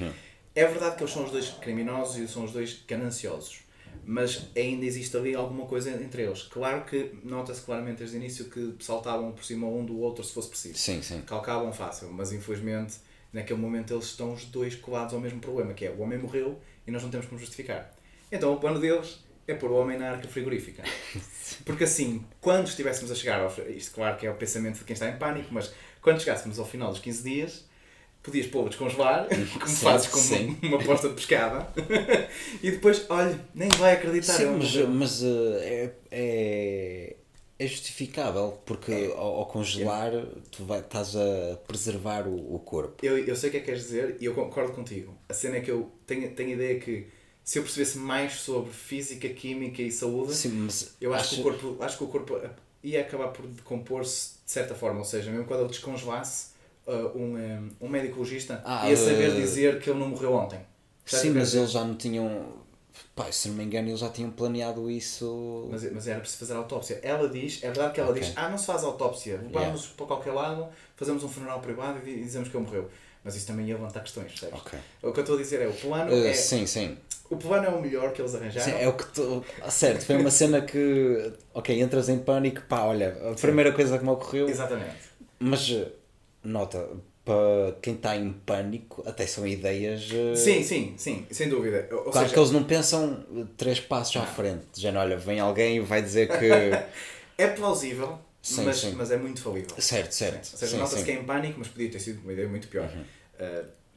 é verdade que eles são os dois criminosos e são os dois gananciosos, mas ainda existe ali alguma coisa entre eles. Claro que nota-se claramente desde o início que saltavam por cima um do outro se fosse preciso. Sim. Calcavam fácil, mas infelizmente naquele momento eles estão os dois colados ao mesmo problema, que é o homem morreu e nós não temos como justificar. Então o plano deles é pôr o homem na arca frigorífica. Porque assim, quando estivéssemos a chegar isto claro que é o pensamento de quem está em pânico, mas quando chegássemos ao final dos 15 dias, podias pô-lo descongelar, como fazes com uma posta de pescada, e depois, olha, nem vai acreditar. Sim, mas é justificável, porque ao congelar tu estás a preservar o corpo. Eu sei o que é que queres dizer e eu concordo contigo. A cena é que eu tenho a ideia que se eu percebesse mais sobre física, química e saúde, sim, mas eu acho que o corpo ia acabar por decompor-se de certa forma. Ou seja, mesmo quando ele descongelasse, um médico legista ia saber dizer que ele não morreu ontem. Sim, mas eles já não tinham... Pai, se não me engano, eles já tinham planeado isso... Mas era preciso fazer a autópsia. Ela diz, é verdade que ela diz, não se faz autópsia, vamos para qualquer lado, fazemos um funeral privado e dizemos que ele morreu. Mas isso também ia levantar questões, percebes? Ok. O que eu estou a dizer é, o plano Sim. O plano é o melhor que eles arranjaram. Sim, é o que tu... Certo, foi uma cena que... Ok, entras em pânico, pá, olha, a primeira coisa que me ocorreu... Exatamente. Mas, nota, para quem está em pânico, até são ideias... Sim, sem dúvida. Ou Claro seja, que eles não pensam 3 passos à frente. Já não, olha, vem alguém e vai dizer que... é plausível, Sim, mas, sim. mas é muito falível. Certo. Ou seja, Sim, nota-se sim. que é em pânico, mas podia ter sido uma ideia muito pior.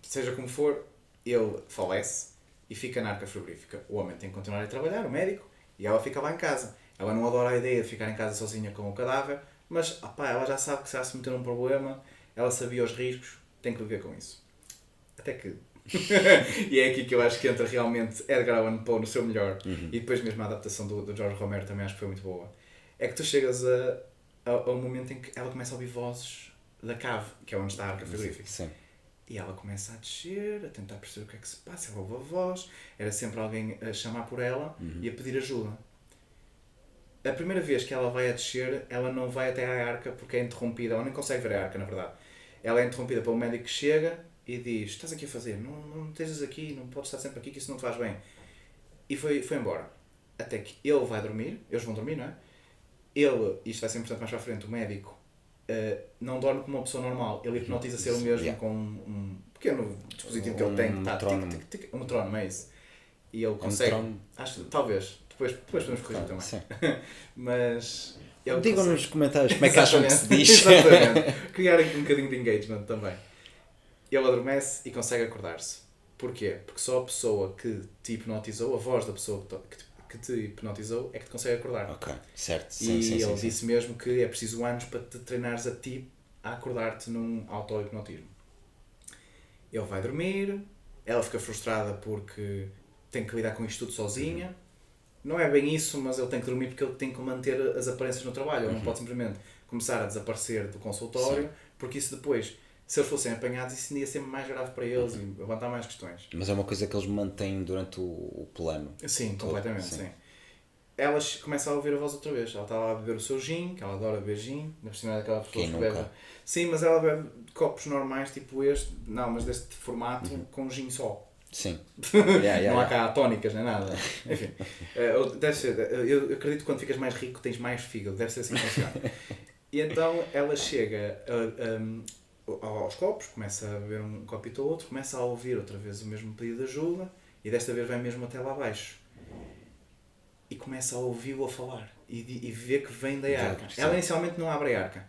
Seja como for, ele falece e fica na arca frigorífica. O homem tem que continuar a trabalhar, o médico, e ela fica lá em casa. Ela não adora a ideia de ficar em casa sozinha com o cadáver, mas ela já sabe que se ela se meter num problema, ela sabia os riscos, tem que viver com isso. Até que... e é aqui que eu acho que entra realmente Edgar Allan Poe no seu melhor, e depois mesmo a adaptação do Jorge Romero também acho que foi muito boa. É que tu chegas ao momento em que ela começa a ouvir vozes da cave, que é onde está a arca frigorífica. Sim. E ela começa a descer, a tentar perceber o que é que se passa. Ela ouve a voz, era sempre alguém a chamar por ela e a pedir ajuda. A primeira vez que ela vai a descer, ela não vai até à arca porque é interrompida. Ela nem consegue ver a arca, na verdade. Ela é interrompida pelo médico que chega e diz: estás aqui a fazer? Não estejas aqui, não podes estar sempre aqui, que isso não te faz bem. E foi embora. Até que ele vai dormir, eles vão dormir, não é? Isto vai ser importante mais para a frente, o médico, não dorme como uma pessoa normal. Ele hipnotiza-se ele mesmo com um pequeno dispositivo que ele tem. Um metrónomo, é isso. E ele consegue... Acho, talvez. Depois podemos corrigir também. Sim. Mas... Digam nos comentários como é que acham que se diz. Exatamente. Criar um bocadinho de engagement também. Ele adormece e consegue acordar-se. Porquê? Porque só a pessoa que te hipnotizou, a voz da pessoa que te hipnotizou, é que te consegue acordar. Ok, certo. E ele disse mesmo que é preciso anos para te treinares a ti a acordar-te num auto-hipnotismo. Ele vai dormir, ela fica frustrada porque tem que lidar com isto tudo sozinha. Não é bem isso, mas ele tem que dormir porque ele tem que manter as aparências no trabalho. Ele não pode simplesmente começar a desaparecer do consultório, porque isso depois, se eles fossem apanhados, isso ia ser mais grave para eles e levantar mais questões. Mas é uma coisa que eles mantêm durante o plano. Sim, completamente, sim. Ela começa a ouvir a voz outra vez. Ela está lá a beber o seu gin, que ela adora beber gin, na piscina daquela pessoa que bebe. Sim, mas ela bebe copos normais, tipo este, não, mas deste formato, com gin só. Sim. Não há cá tónicas nem nada. Enfim, deve ser. Eu acredito que quando ficas mais rico tens mais fígado, deve ser assim que funciona. E então ela chega aos copos, começa a beber um copito ou outro, começa a ouvir outra vez o mesmo pedido de ajuda e desta vez vai mesmo até lá abaixo. E começa a ouvi-lo a falar e vê que vem da arca. Ela inicialmente não abre a arca.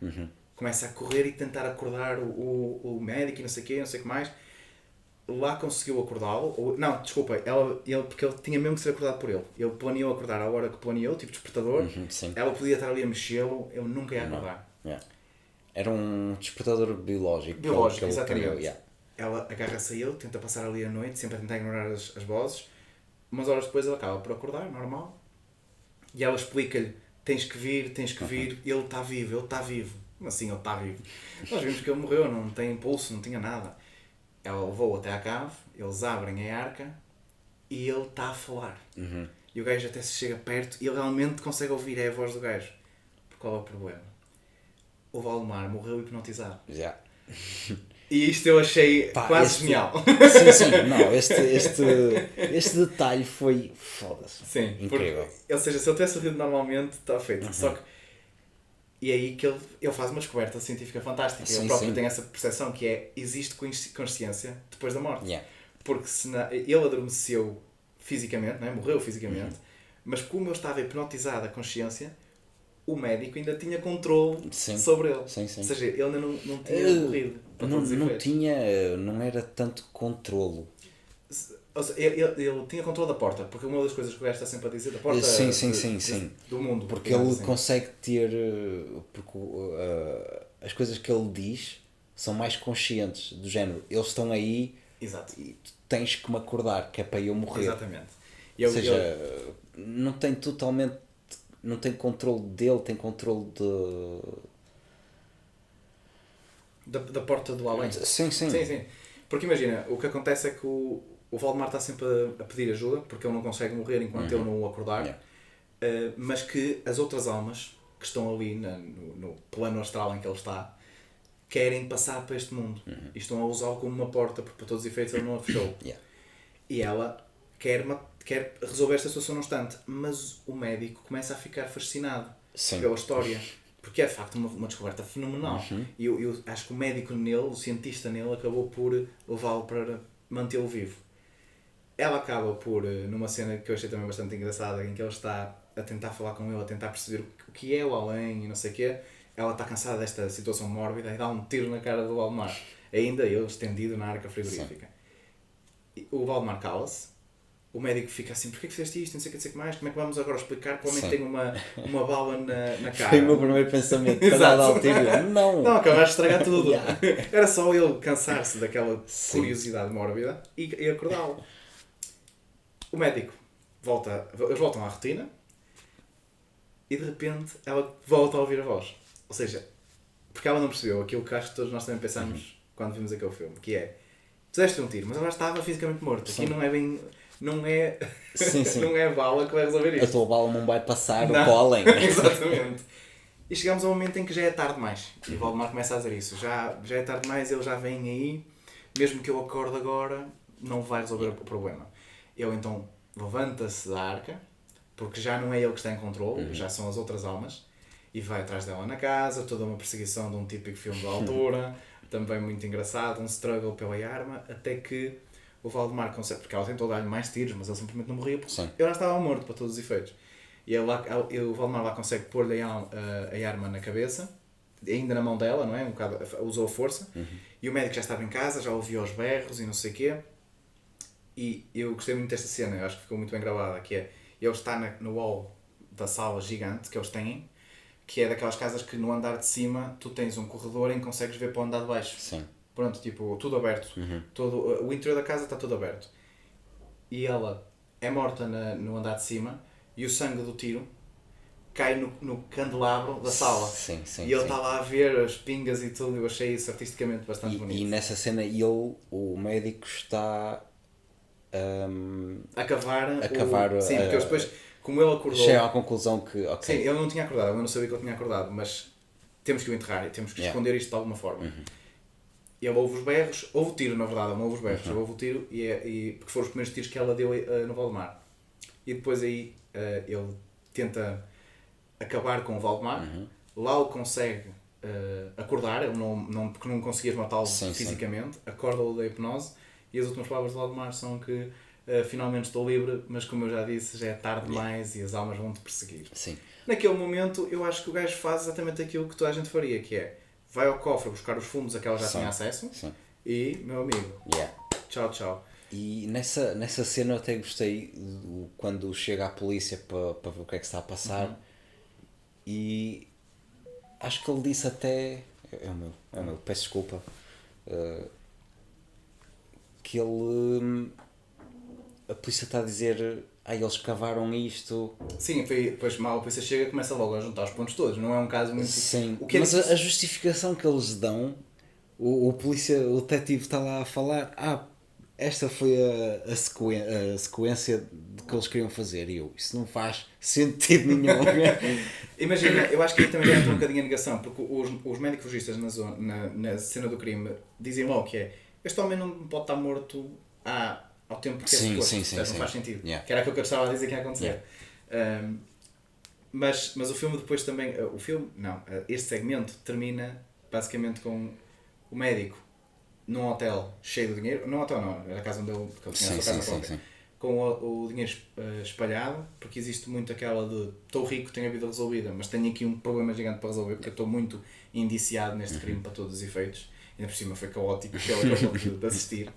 Começa a correr e tentar acordar o médico e não sei o que mais. Lá conseguiu acordá-lo. Não, desculpa, porque ele tinha mesmo que ser acordado por ele. Ele planeou acordar à hora que planeou, tipo despertador. Ela podia estar ali a mexê-lo, ele nunca ia acordar. Era um despertador biológico. Biológico, exatamente. Ela agarra-se a ele, tenta passar ali a noite, sempre a tentar ignorar as vozes. Umas horas depois ele acaba por acordar, normal. E ela explica-lhe: tens que vir, ele está vivo. Como assim ele está vivo? Nós vimos que ele morreu, não tem pulso, não tinha nada. Ela levou até à cave, eles abrem a arca e ele está a falar. E o gajo até se chega perto e ele realmente consegue ouvir a voz do gajo. Qual é o problema? O Valdemar morreu hipnotizado. E isto eu achei quase genial. Sim, não, este detalhe foi foda-se. Sim, incrível. Ou seja, se ele tivesse ouvido normalmente, está feito. Só que e é aí que ele faz uma descoberta científica fantástica. Ele próprio tem essa percepção que é: existe consciência depois da morte. Porque ele adormeceu fisicamente, não é? Morreu fisicamente, mas como ele estava hipnotizado a consciência, o médico ainda tinha controle sobre ele. Ou seja, ele ainda não tinha morrido. Não era tanto controlo. Ou seja, ele tinha controle da porta, porque uma das coisas que o gajo está sempre a dizer, da porta do mundo. Porque ele consegue ter... Porque as coisas que ele diz são mais conscientes, do género, eles estão aí. Exato. E tu tens que me acordar, que é para eu morrer. Exatamente. Ou seja, não tem totalmente... Não tem controle dele, tem controle da porta do além. Sim. Porque imagina, o que acontece é que o Valdemar está sempre a pedir ajuda, porque ele não consegue morrer enquanto ele não o acordar, mas que as outras almas que estão ali no plano astral em que ele está querem passar para este mundo. E estão a usá-lo como uma porta, porque para todos os efeitos ele não a fechou. Yeah. E ela quer resolver esta situação no instante. Mas o médico começa a ficar fascinado pela história. Porque é de facto uma descoberta fenomenal. E eu acho que o médico nele, o cientista nele, acabou por levá-lo para mantê-lo vivo. Ela acaba por, numa cena que eu achei também bastante engraçada, em que ele está a tentar falar com ele, a tentar perceber o que é o além e não sei o quê. Ela está cansada desta situação mórbida e dá um tiro na cara do Valdemar. Ainda ele estendido na arca frigorífica. O Valdemar cala-se. O médico fica assim, porquê que fizeste isto? Não sei o que, não sei o que mais. Como é que vamos agora explicar que o homem tem uma bala na cara? Foi o meu primeiro pensamento. Para dar o tiro. Não, acabaste de estragar tudo. Era só ele cansar-se daquela curiosidade mórbida e acordá-lo. O médico eles voltam à rotina e de repente ela volta a ouvir a voz. Ou seja, porque ela não percebeu aquilo que acho que todos nós também pensamos quando vimos aquele filme, que é, tu deste um tiro, mas ela estava fisicamente morta. Aqui não é bem... Não é, não é a bala que vai resolver isto. A tua bala não vai passar o pólen. Exatamente. E chegamos ao momento em que já é tarde demais. E o Valdemar começa a dizer isso. Já é tarde demais, ele já vem aí. Mesmo que eu acorde agora, não vai resolver o problema. Ele então levanta-se da arca, porque já não é ele que está em controle, já são as outras almas, e vai atrás dela na casa, toda uma perseguição de um típico filme da altura, também muito engraçado, um struggle pela arma, até que o Valdemar consegue, porque ela tentou dar-lhe mais tiros, mas ele simplesmente não morria, porque ele já estava morto para todos os efeitos. E o Valdemar lá consegue pôr-lhe a arma na cabeça, ainda na mão dela, não é? Um bocado, usou a força, e o médico já estava em casa, já ouvia os berros e não sei o quê. E eu gostei muito desta cena, eu acho que ficou muito bem gravada, que é, ele está no hall da sala gigante que eles têm, que é daquelas casas que no andar de cima tu tens um corredor em que consegues ver para o andar de baixo. Sim. Pronto, tipo, tudo aberto. O interior da casa está todo aberto. E ela é morta no andar de cima e o sangue do tiro cai no candelabro da sala. Sim, e ele está lá a ver as pingas e tudo. Eu achei isso artisticamente bastante bonito. E nessa cena o médico está a cavar. Sim, porque eles depois, como ele acordou... chega à conclusão que... Sim, ele não tinha acordado, eu não sabia que ele tinha acordado, mas temos que o enterrar e temos que esconder isto de alguma forma. Ele ouve os berros, ouve o tiro na verdade, não ouve os berros, ouve o tiro porque foram os primeiros tiros que ela deu no Valdemar. E depois aí ele tenta acabar com o Valdemar, lá ele consegue acordar, ele porque não conseguias matá-lo fisicamente, acorda-o da hipnose e as últimas palavras do Valdemar são que finalmente estou livre, mas como eu já disse, já é tarde demais e as almas vão te perseguir. Sim. Naquele momento eu acho que o gajo faz exatamente aquilo que toda a gente faria, que é vai ao cofre buscar os fundos a que ela já tinha acesso e, meu amigo, tchau. E nessa cena eu até gostei quando chega a polícia para ver o que é que está a passar e acho que ele disse até, é o meu, peço desculpa, que ele, a polícia está a dizer, eles cavaram isto. Sim, depois mal a polícia chega e começa logo a juntar os pontos todos, não é um caso muito... Sim, mas a justificação que eles dão, o detetive está lá a falar, esta foi a sequência de que eles queriam fazer, e isso não faz sentido nenhum. Imagina, eu acho que aí também entra um bocadinho a negação, porque os médicos legistas na cena do crime dizem logo que é, este homem não pode estar morto ao tempo que é suposto, não faz sentido. Que era aquilo que eu estava a dizer que ia acontecer. Mas o filme depois também, este segmento termina basicamente com o médico num hotel cheio de dinheiro, num hotel não, era a casa onde ele tinha a sua casa própria, com o dinheiro espalhado, porque existe muito aquela de estou rico, tenho a vida resolvida, mas tenho aqui um problema gigante para resolver, porque eu estou muito indiciado neste crime para todos os efeitos, e ainda por cima foi caótico que ele acabou de assistir.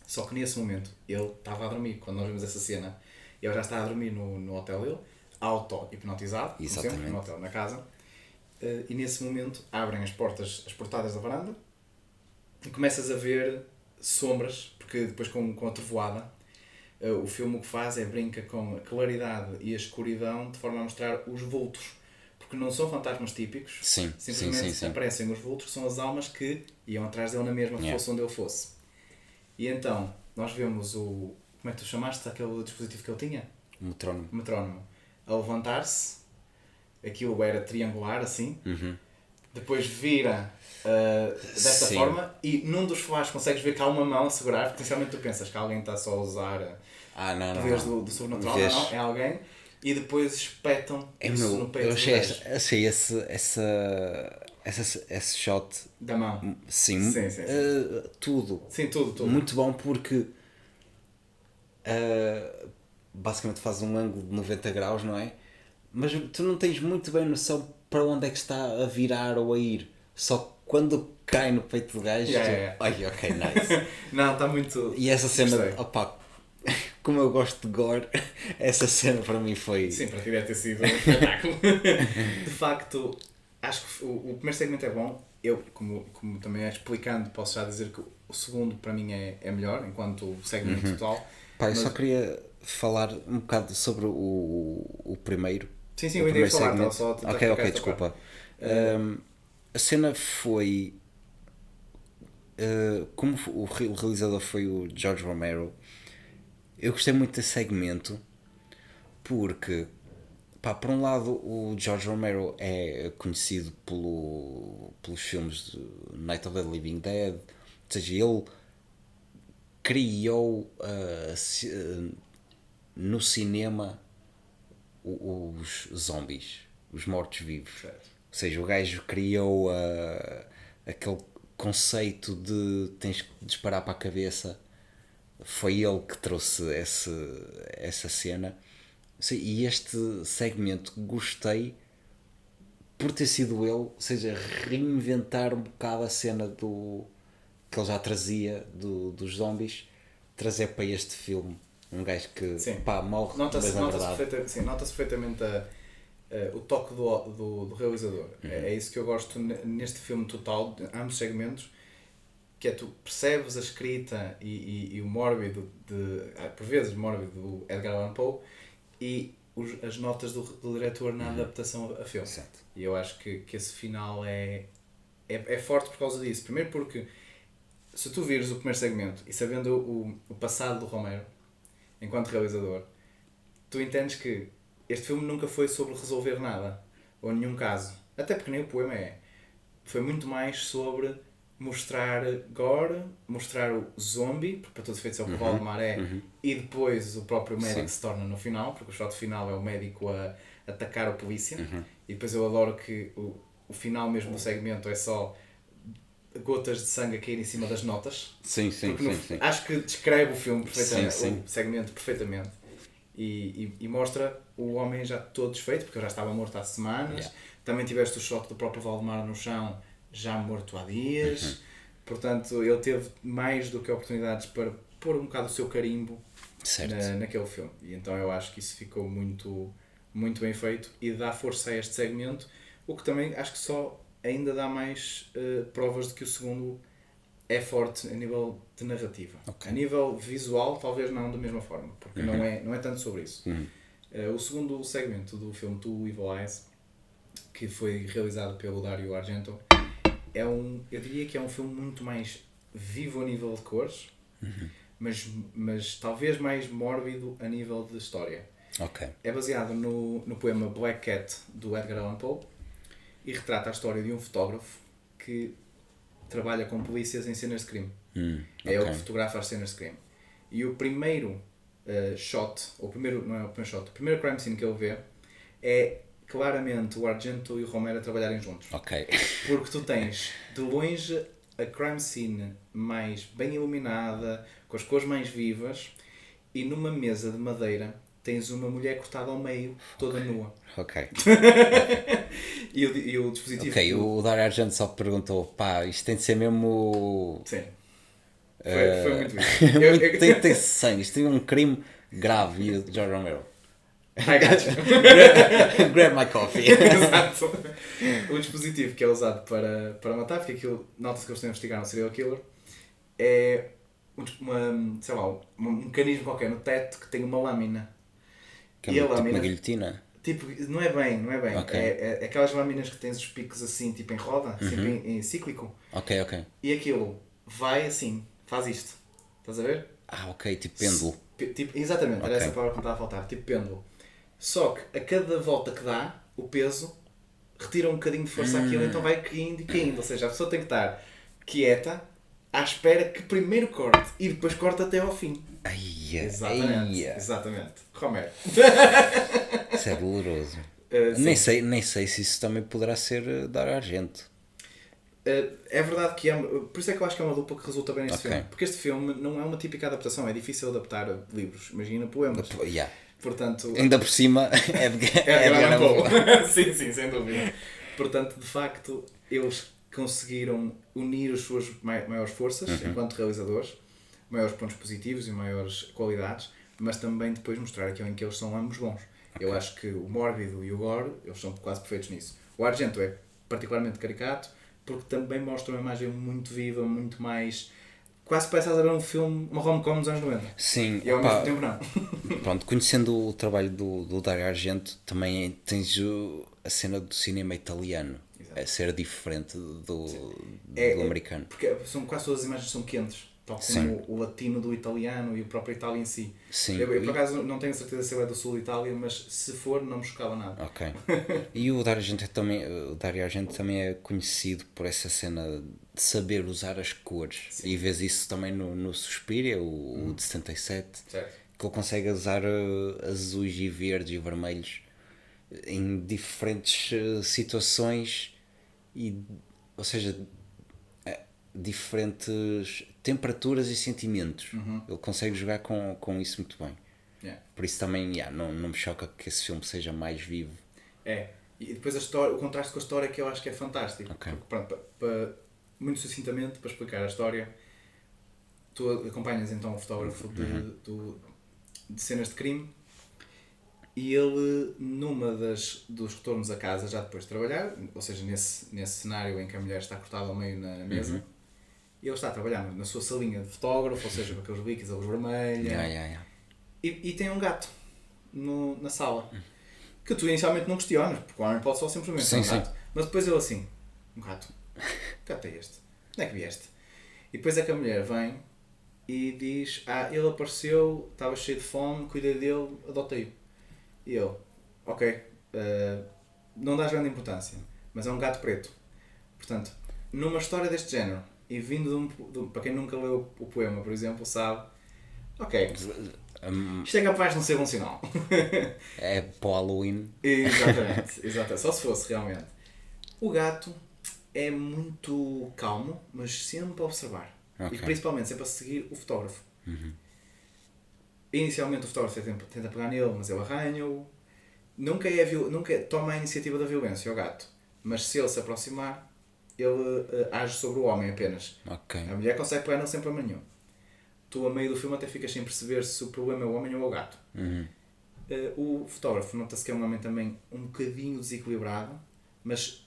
Só que nesse momento ele estava a dormir, quando nós vimos essa cena, ele já estava a dormir no hotel dele, auto-hipnotizado, como sempre, no hotel, na casa, e nesse momento abrem as portadas da varanda e começas a ver sombras, porque depois com a trovoada, o filme o que faz é brinca com a claridade e a escuridão de forma a mostrar os vultos, porque não são fantasmas típicos, simplesmente aparecem os vultos, que são as almas que iam atrás dele na mesma, fosse onde ele fosse. E então, nós vemos como é que tu chamaste aquele dispositivo que ele tinha? O metrónomo. A levantar-se, aquilo era triangular assim, depois vira desta Sim. forma e num dos flashes consegues ver que há uma mão a segurar, potencialmente tu pensas que alguém está só a usar Não, poderes do sobrenatural, Vês? não, é alguém, e depois espetam isso no peito Eu do achei, gajo. achei esse shot, Da mão. sim, Sim, sim, sim. tudo. Sim, tudo. Muito bom porque basicamente faz um ângulo de 90 graus, não é? Mas tu não tens muito bem noção para onde é que está a virar ou a ir. Só quando cai no peito do gajo, Yeah. ai, ok, nice. Não, está muito. E essa cena, Gostei. opá, como eu gosto de gore, essa cena para mim foi. Sim, para ti deve ter sido um espetáculo. De facto, acho que o primeiro segmento é bom. Eu, como também é explicando, posso já dizer que o segundo para mim é melhor, enquanto segmento total. Pá, eu Mas- só queria falar um bocado sobre o primeiro. Sim, sim, o eu ainda ia primeiro falar, segmento. estava só a tentar Ok, explicar esta desculpa. parte. A cena foi. Como o realizador foi o George Romero, eu gostei muito desse segmento porque, pá, por um lado, o George Romero é conhecido pelos filmes de Night of the Living Dead, ou seja, ele criou no cinema os zombies, os mortos-vivos. Certo. Ou seja, o gajo criou aquele conceito de tens que disparar para a cabeça. Foi ele que trouxe essa cena. Sim, e este segmento gostei por ter sido ele, ou seja, reinventar um bocado a cena que ele já trazia dos zombies, trazer para este filme um gajo que Sim. pá, morre, Nota-se mas na verdade nota-se perfeitamente o toque do realizador. É isso que eu gosto neste filme total, de ambos segmentos, que é tu percebes a escrita e o mórbido, por vezes mórbido, do Edgar Allan Poe e as notas do diretor na adaptação a filme. Certo. E eu acho que esse final é forte por causa disso. Primeiro porque se tu vires o primeiro segmento e sabendo o passado do Romero enquanto realizador, tu entendes que este filme nunca foi sobre resolver nada ou nenhum caso, até porque nem o poema é. Foi muito mais sobre mostrar gore, mostrar o zombie, porque para todos os efeitos é o que o Valdemar é, e depois o próprio médico se torna no final, porque o shot final é o médico a atacar a polícia, e depois eu adoro que o final mesmo do segmento é só gotas de sangue a cair em cima das notas. sim. Acho que descreve o filme perfeitamente, Sim. o segmento perfeitamente. E mostra o homem já todo desfeito, porque ele já estava morto há semanas. Yeah. Também tiveste o shot do próprio Valdemar no chão, já morto há dias. Portanto, ele teve mais do que oportunidades para pôr um bocado o seu carimbo certo. naquele filme. E então eu acho que isso ficou muito, muito bem feito e dá força a este segmento, o que também acho que só ainda dá mais provas de que o segundo é forte a nível de narrativa. Ok. A nível visual, talvez não da mesma forma, porque não é tanto sobre isso. O segundo segmento do filme Two Evil Eyes, que foi realizado pelo Dario Argento, eu diria que é um filme muito mais vivo a nível de cores, mas talvez mais mórbido a nível de história. Ok. É baseado no poema Black Cat do Edgar Allan Poe e retrata a história de um fotógrafo que trabalha com polícias em cenas de crime. É ele que fotografa as cenas de crime. E o primeiro shot, ou primeiro, não é o primeiro shot, o primeiro crime scene que ele vê é claramente o Argento e o Romero a trabalharem juntos. Ok. Porque tu tens de longe a crime scene mais bem iluminada, com as cores mais vivas, e numa mesa de madeira tens uma mulher cortada ao meio, toda nua. Ok. E o dispositivo... Ok, o Dario Argento só perguntou, pá, isto tem de ser mesmo... Sim. Foi muito isso. tem de ter sangue, isto tem um crime grave. E o George Romero. I got you. Grab my coffee. Exato. O dispositivo que é usado para matar, porque aquilo, nota-se que eles estão a investigar um serial killer, é um mecanismo qualquer no teto que tem uma lâmina. Que é E a tipo lâmina, uma guilhotina. tipo, não é bem. Ok. É aquelas lâminas que tens os picos assim, tipo em roda, sempre em cíclico. Ok. E aquilo vai assim, faz isto. Estás a ver? Ah, ok, tipo pêndulo. Tipo, exatamente, era Ok. essa a palavra que me estava a faltar, tipo pêndulo. Só que a cada volta que dá, o peso retira um bocadinho de força àquilo, então vai caindo e caindo. Ou seja, a pessoa tem que estar quieta, à espera que primeiro corte e depois corte até ao fim. Exatamente. Romero. Isso é doloroso. Nem sei se isso também poderá ser Dario Argento. É verdade que é. Por isso é que eu acho que é uma dupla que resulta bem neste Ok. filme. Porque este filme não é uma típica adaptação, é difícil adaptar livros. Imagina poemas. Yeah. Portanto, Ainda por cima é Edgar Allan Poe. sim, sem dúvida. Portanto, de facto, eles conseguiram unir as suas maiores forças enquanto realizadores, maiores pontos positivos e maiores qualidades, mas também depois mostrar aquilo em que eles são ambos bons. Eu acho que o Mórbido e o Gore, eles são quase perfeitos nisso. O Argento é particularmente caricato, porque também mostra uma imagem muito viva, muito mais... Quase parece a ver um filme, uma rom-com dos anos 90. Sim, E ao mesmo tempo não. Pronto, conhecendo o trabalho do Dario Argento, também tens a cena do cinema italiano. Exato. A ser diferente do americano. Porque quase todas as imagens são quentes. Tal como o latino do italiano e o próprio Itália em si. Sim. Eu por acaso não tenho certeza se ele é do sul de Itália, mas se for não me chocava nada. Ok. E o Dario Argento também é conhecido por essa cena de saber usar as cores. Sim. E vês isso também no Suspiria, o de 77. Certo. Que ele consegue usar azuis e verdes e vermelhos em diferentes situações ou seja, diferentes temperaturas e sentimentos. Ele consegue jogar com isso muito bem. Yeah. Por isso também não me choca que esse filme seja mais vivo. E depois a história, o contraste com a história que eu acho que é fantástico. Okay. Porque, pronto, muito sucintamente, para explicar a história, tu acompanhas então o fotógrafo de cenas de crime e ele, numa dos retornos a casa, já depois de trabalhar, ou seja, nesse cenário em que a mulher está cortada ao meio na mesa, ele está a trabalhar na sua salinha de fotógrafo, ou seja, com aqueles líquidos, a luz vermelha, e tem um gato na sala, que tu inicialmente não questionas, porque o homem pode só simplesmente ter um gato. Mas depois ele assim, um gato, que gato é este? Onde é que vieste? E depois é que a mulher vem e diz, ele apareceu, estava cheio de fome, cuidei dele, adotei-o. E ele, ok, não dás grande importância, mas é um gato preto. Portanto, numa história deste género, e vindo para quem nunca leu o poema, por exemplo, sabe, ok, isto é capaz de não ser bom sinal. É para o Halloween. Exatamente, só se fosse realmente. O gato é muito calmo, mas sempre a observar. Okay. E principalmente sempre a seguir o fotógrafo. Inicialmente o fotógrafo tenta pegar nele, mas ele arranha-o. Nunca toma a iniciativa da violência, o gato. Mas se ele se aproximar, ele age sobre o homem apenas. Okay. A mulher consegue pegar nele sem problema nenhum. Tu, a meio do filme, até ficas sem perceber se o problema é o homem ou é o gato. O fotógrafo nota-se que é um homem também um bocadinho desequilibrado, mas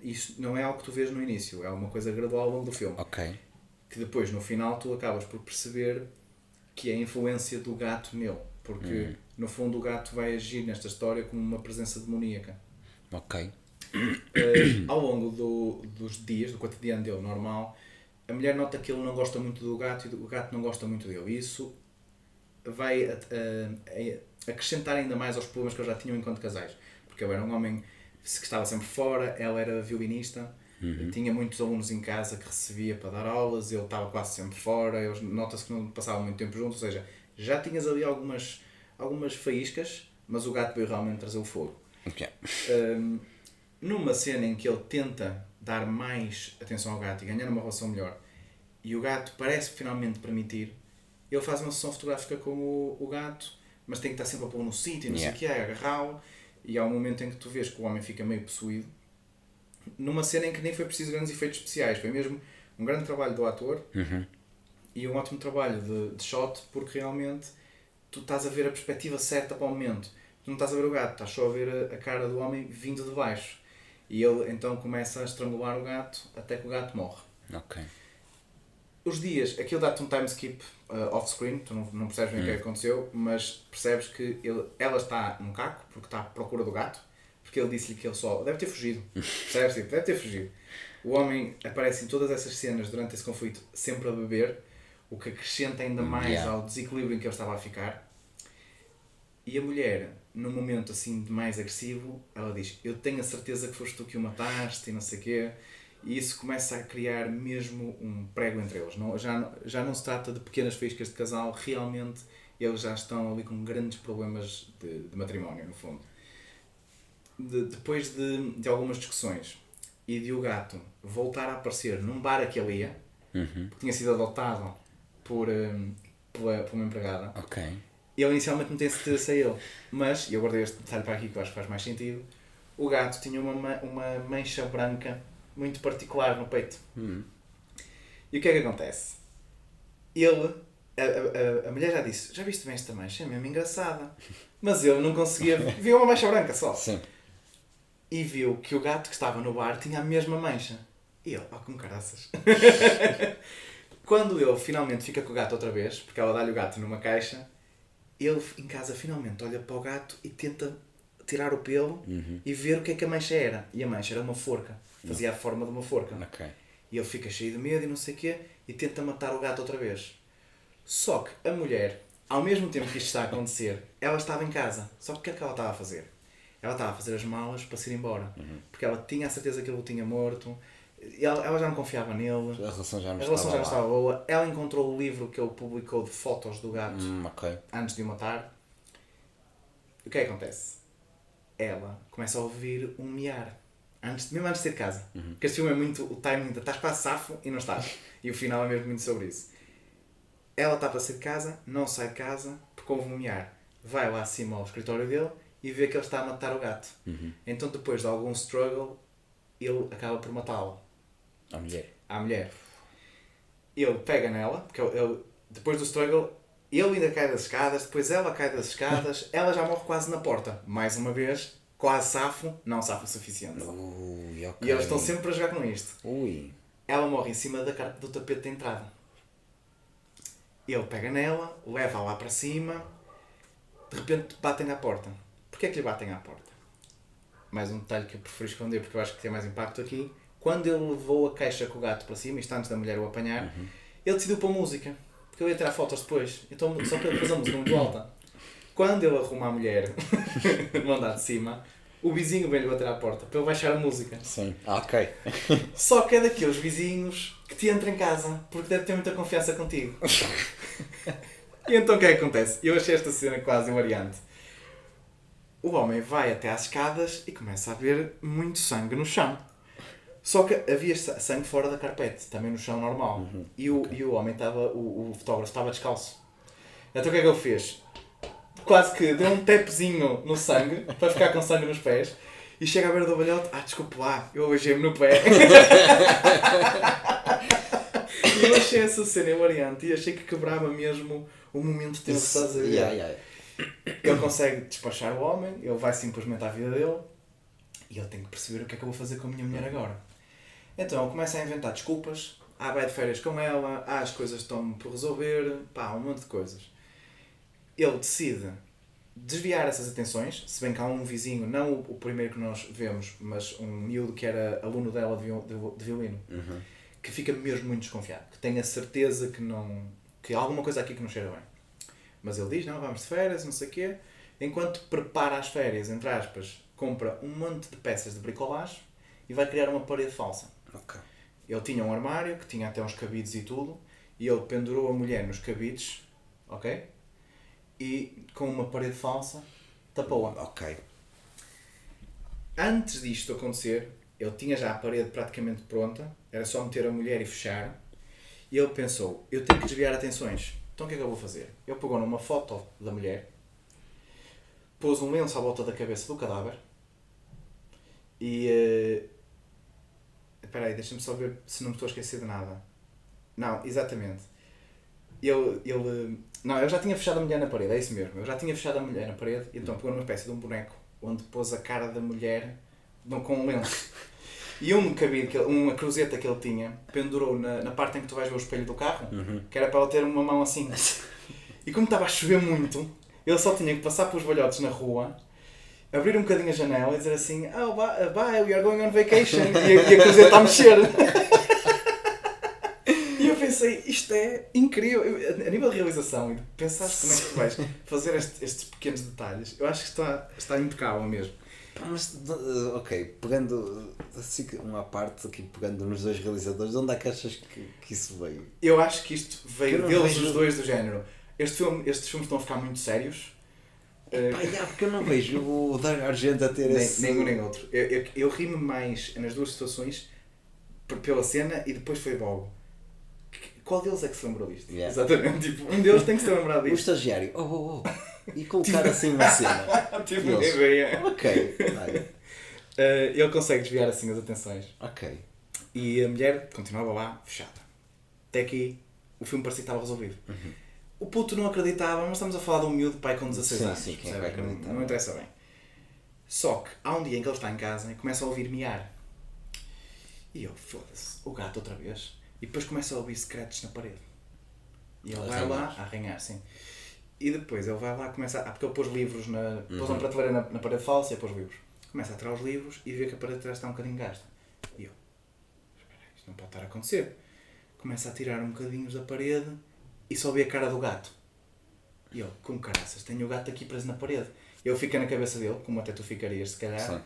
isso não é algo que tu vês no início, é uma coisa gradual ao longo do filme. Okay. Que depois, no final, tu acabas por perceber que é a influência do gato nele, porque no fundo o gato vai agir nesta história como uma presença demoníaca. Ok. Ao longo dos dias, do cotidiano dele normal, a mulher nota que ele não gosta muito do gato e o gato não gosta muito dele. E isso vai acrescentar ainda mais aos problemas que eles já tinham enquanto casais. Porque ele era um homem que estava sempre fora, ela era violinista, tinha muitos alunos em casa que recebia para dar aulas, ele estava quase sempre fora, nota-se que não passavam muito tempo juntos, ou seja, já tinhas ali algumas faíscas, mas o gato veio realmente trazer o fogo. Okay. Numa cena em que ele tenta dar mais atenção ao gato e ganhar uma relação melhor, e o gato parece finalmente permitir, ele faz uma sessão fotográfica com o gato, mas tem que estar sempre a pôr no sítio, não sei o que é, agarrá-lo, e há um momento em que tu vês que o homem fica meio possuído, numa cena em que nem foi preciso grandes efeitos especiais, foi mesmo um grande trabalho do ator e um ótimo trabalho de shot, porque realmente tu estás a ver a perspectiva certa para o momento, tu não estás a ver o gato, estás só a ver a cara do homem vindo de baixo, e ele então começa a estrangular o gato até que o gato morre. Ok. Os dias, aquilo dá-te um time skip off-screen, tu não percebes bem o que aconteceu, mas percebes que ela está num caco, porque está à procura do gato, porque ele disse-lhe que ele só deve ter fugido, percebes? Deve ter fugido. O homem aparece em todas essas cenas durante esse conflito sempre a beber, o que acrescenta ainda mais ao desequilíbrio em que ele estava a ficar. E a mulher, num momento assim de mais agressivo, ela diz: eu tenho a certeza que foste tu que o mataste e não sei o quê. E isso começa a criar mesmo um prego entre eles. Já não se trata de pequenas faíscas de casal, realmente eles já estão ali com grandes problemas de matrimónio, no fundo. Depois de algumas discussões e de o gato voltar a aparecer num bar a que ele ia, porque tinha sido adotado por uma empregada, ele inicialmente não tem certeza se é ele, mas, e eu guardei este detalhe para aqui que eu acho que faz mais sentido, o gato tinha uma mancha branca muito particular no peito. E o que é que acontece? A mulher já disse: já viste bem esta mancha? É mesmo engraçada. Mas ele não conseguia, viu uma mancha branca só. Sim. E viu que o gato que estava no bar tinha a mesma mancha. E ele: oh, como caraças. Quando ele finalmente fica com o gato outra vez, porque ela dá-lhe o gato numa caixa, ele em casa finalmente olha para o gato e tenta tirar o pelo e ver o que é que a mancha era. E a mancha era uma forca. Fazia a forma de uma forca. E ele fica cheio de medo e não sei o quê e tenta matar o gato outra vez. Só que a mulher, ao mesmo tempo que isto está a acontecer, ela estava em casa. Só que o que é que ela estava a fazer? Ela estava a fazer as malas para se ir embora. Porque ela tinha a certeza que ele o tinha morto. Ela já não confiava nele. A relação já não estava boa. Ela encontrou o livro que ele publicou de fotos do gato antes de o matar. O que é que acontece? Ela começa a ouvir um miar. Mesmo antes de sair de casa. Porque este filme é muito o timing de estás para safo e não estás. E o final é mesmo muito sobre isso. Ela está para sair de casa, não sai de casa porque houve um miar. Vai lá acima ao escritório dele e vê que ele está a matar o gato. Então depois de algum struggle, ele acaba por matá-la. À mulher. Ele pega nela, porque ele, depois do struggle, ele ainda cai das escadas, depois ela cai das escadas, ela já morre quase na porta. Mais uma vez, quase safo, não safo o suficiente. E eles estão sempre a jogar com isto. Ela morre em cima do tapete de entrada. Ele pega nela, leva-a lá para cima, de repente batem à porta. Porquê é que lhe batem à porta? Mais um detalhe que eu prefiro esconder porque eu acho que tem mais impacto aqui. Quando ele levou a caixa com o gato para cima, isto antes da mulher o apanhar, ele decidiu pôr música. Porque ele ia tirar fotos depois. Então, só que ele pôs a música muito alta. Quando ele arruma a mulher no andar de cima, o vizinho vem-lhe bater à porta para ele baixar a música. Sim, Só que é daqueles vizinhos que te entram em casa porque deve ter muita confiança contigo. E então o que é que acontece? Eu achei esta cena quase hilariante. O homem vai até às escadas e começa a ver muito sangue no chão. Só que havia sangue fora da carpete, também no chão normal. E o homem estava, o fotógrafo estava descalço. Então o que é que ele fez? Quase que deu um tapezinho no sangue, para ficar com sangue nos pés, e chega à beira do balhote: desculpe lá, eu alojei-me no pé. E eu achei essa cena hilariante e achei que quebrava mesmo o momento tenso, estás a ver? Ele consegue despachar o homem, ele vai simplesmente à vida dele e ele tem que perceber o que é que eu vou fazer com a minha mulher agora. Então ele começa a inventar desculpas: vai de férias com ela, as coisas estão por resolver, um monte de coisas. Ele decide desviar essas atenções, se bem que há um vizinho, não o primeiro que nós vemos, mas um miúdo que era aluno dela de violino, que fica mesmo muito desconfiado, que tem a certeza que há alguma coisa aqui que não cheira bem. Mas ele diz: não, vamos de férias, não sei o quê. Enquanto prepara as férias, entre aspas, compra um monte de peças de bricolagem e vai criar uma parede falsa. Ele tinha um armário que tinha até uns cabides e tudo, e ele pendurou a mulher nos cabides, e com uma parede falsa tapou-a. Antes disto acontecer, ele tinha já a parede praticamente pronta, era só meter a mulher e fechar, e ele pensou: eu tenho que desviar atenções, então o que é que eu vou fazer? Ele pegou numa foto da mulher, pôs um lenço à volta da cabeça do cadáver e... Espera aí, deixa-me só ver se não me estou a esquecer de nada. Não, exatamente. Eu já tinha fechado a mulher na parede, é isso mesmo. Eu já tinha fechado a mulher na parede, então pegou numa espécie de um boneco onde pôs a cara da mulher com um lenço. E um cabide, uma cruzeta que ele tinha, pendurou na parte em que tu vais ver o espelho do carro, que era para ela ter uma mão assim. E como estava a chover muito, ele só tinha que passar pelos balhotes na rua, abrir um bocadinho a janela e dizer assim: we are going on vacation. E a cruzeta está a mexer. E eu pensei pensei, isto é incrível. A nível de realização e de pensar como é que tu vais fazer estes pequenos detalhes, eu acho que está impecável mesmo. Mas, ok, pegando assim uma parte aqui, pegando nos dois realizadores, de onde é que achas que isso veio? Eu acho que isto veio não deles, vejo- os dois, do género. Estes filmes estão a ficar muito sérios. Pá, porque eu não vejo o Dario Argento a ter esse... Nem um nem outro. Eu ri-me mais nas duas situações pela cena e depois foi logo. Qual deles é que se lembrou disto? Yeah. Exatamente. Tipo, um deles tem que se lembrar O disto. estagiário, e colocar assim uma cena. Tipo, E eles, ideia. ok, vai. Ele consegue desviar assim as atenções. Ok. E a mulher continuava lá, fechada. Até aqui o filme parecia que estava resolvido. O puto não acreditava, mas estamos a falar de um miúdo pai com 16 anos. Sim, quem percebe? vai acreditar? Não interessa bem. Só que há um dia em que ele está em casa e começa a ouvir miar. E eu, foda-se, o gato outra vez. E depois começa a ouvir scratches na parede. E ele vai lá, a arranhar, sim. E depois ele vai lá, começa a... porque ele pôs livros pôs uma prateleira na parede falsa e pôs livros. Começa a tirar os livros e vê que a parede de trás está um bocadinho gasta. E eu, espera aí, isto não pode estar a acontecer. Começa a tirar um bocadinho da parede e só vê a cara do gato. E eu, como caraças, tenho o gato aqui preso na parede. Ele fica na cabeça dele, como até tu ficarias, se calhar. Sim.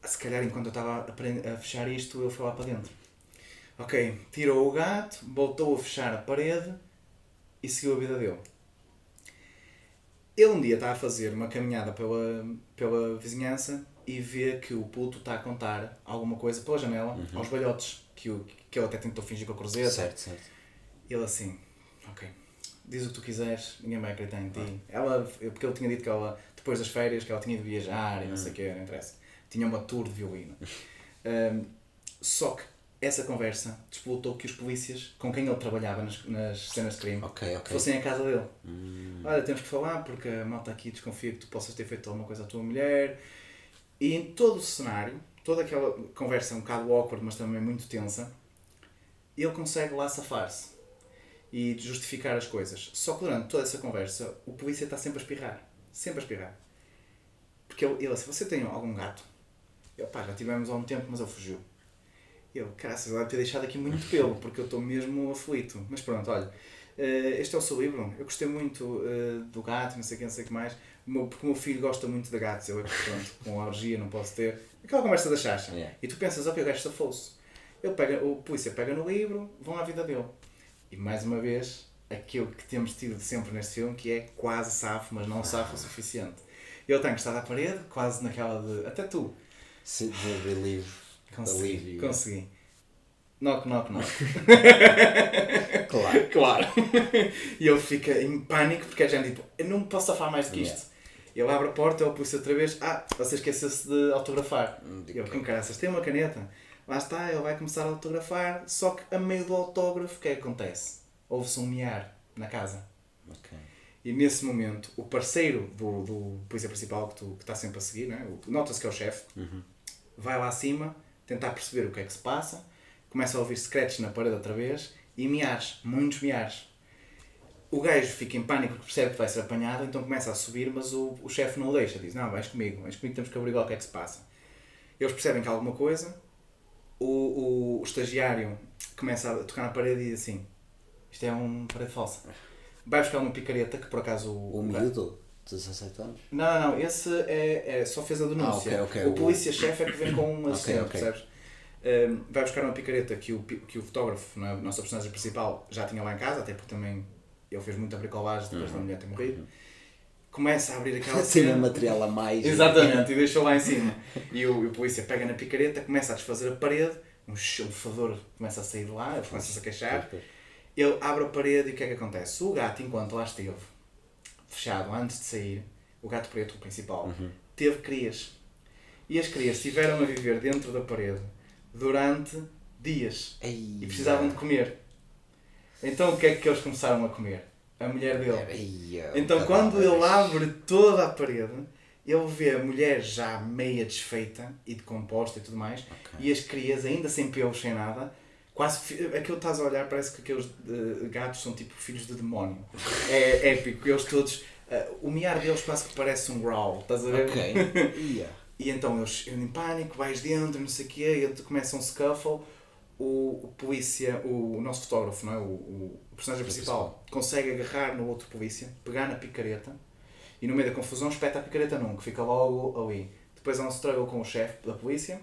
Se calhar enquanto eu estava a fechar isto, ele foi lá para dentro. Ok, tirou o gato, voltou a fechar a parede e seguiu a vida dele. Ele um dia está a fazer uma caminhada pela vizinhança e vê que o puto está a contar alguma coisa pela janela aos balhotes, que ele até tentou fingir com a cruzeta. Certo. Ele assim, ok, diz o que tu quiseres, ninguém vai acreditar em ti. Porque ele tinha dito que ela, depois das férias, que ela tinha de viajar e não sei o que, não interessa. Tinha uma tour de violino. Só que essa conversa despolutou que os polícias com quem ele trabalhava nas cenas de crime fossem à casa dele. Olha, temos que falar porque a malta aqui desconfia que tu possas ter feito alguma coisa à tua mulher. E em todo o cenário, toda aquela conversa um bocado awkward, mas também muito tensa, ele consegue lá safar-se e justificar as coisas. Só que durante toda essa conversa, o polícia está sempre a espirrar. Sempre a espirrar. Porque ele assim, você tem algum gato? Eu, pá, já tivemos há um tempo, mas ele fugiu. Eu, caraças, ele deve ter deixado aqui muito pelo, porque eu estou mesmo aflito. Mas pronto, olha, este é o seu livro. Eu gostei muito do gato, não sei o que mais. Porque o meu filho gosta muito de gatos. Eu, pronto, com alergia não posso ter. Aquela conversa da chacha. Yeah. E tu pensas, ok, o gajo safou-se. O polícia pega no livro, vão à vida dele. E mais uma vez, aquilo que temos tido sempre neste filme, que é quase safo, mas não safo o suficiente. Ele está encostado à parede, quase naquela de... Até tu. De relieve. Consegui. Knock. Claro. E ele fica em pânico porque a gente tipo, eu não posso safar mais do que isto. Ele abre a porta, ele puxa outra vez, você esqueceu-se de autografar. Eu, com caraças, tem uma caneta. Lá está, ele vai começar a autografar, só que a meio do autógrafo, o que é que acontece? Ouve-se um miar na casa. Okay. E nesse momento, o parceiro do polícia principal, que está sempre a seguir, né? Nota-se que é o chefe, vai lá acima, tentar perceber o que é que se passa, começa a ouvir scratches na parede outra vez e miares, muitos miares. O gajo fica em pânico porque percebe que vai ser apanhado, então começa a subir, mas o chefe não o deixa, diz, não, vais comigo, temos que averiguar o que é que se passa. Eles percebem que há alguma coisa, o estagiário começa a tocar na parede e diz assim, isto é uma parede falsa. Vai buscar uma picareta que por acaso... O miúdo? 17 anos? Não, esse só fez a denúncia. Okay. O polícia-chefe é que vem com uma cena, percebes? Vai buscar uma picareta que o fotógrafo, a nossa personagem principal, já tinha lá em casa, até porque também ele fez muita bricolagem depois da mulher ter morrido. Começa a abrir aquela cena. Tinha material a mais. Exatamente, e deixou lá em cima. E o polícia pega na picareta, começa a desfazer a parede, um chalufador começa a sair de lá, ele começa a queixar. Ele abre a parede e o que é que acontece? O gato, enquanto lá esteve, fechado, antes de sair, o gato preto, o principal, teve crias. E as crias estiveram a viver dentro da parede durante dias. E precisavam de comer. Então o que é que eles começaram a comer? A mulher dele. Então quando ele abre toda a parede, ele vê a mulher já meia desfeita e decomposta e tudo mais, e as crias ainda sem pelos, sem nada. Quase, aquilo que estás a olhar parece que aqueles gatos são tipo filhos de demónio. É épico, eles todos... o miar deles quase que parece um growl, estás a ver? E então eles em pânico, vais dentro, não sei o quê, e começa um scuffle. o polícia, o nosso fotógrafo, não é? O personagem principal, consegue agarrar no outro polícia, pegar na picareta e no meio da confusão espeta a picareta num, que fica logo ali. Depois há um struggle com o chefe da polícia,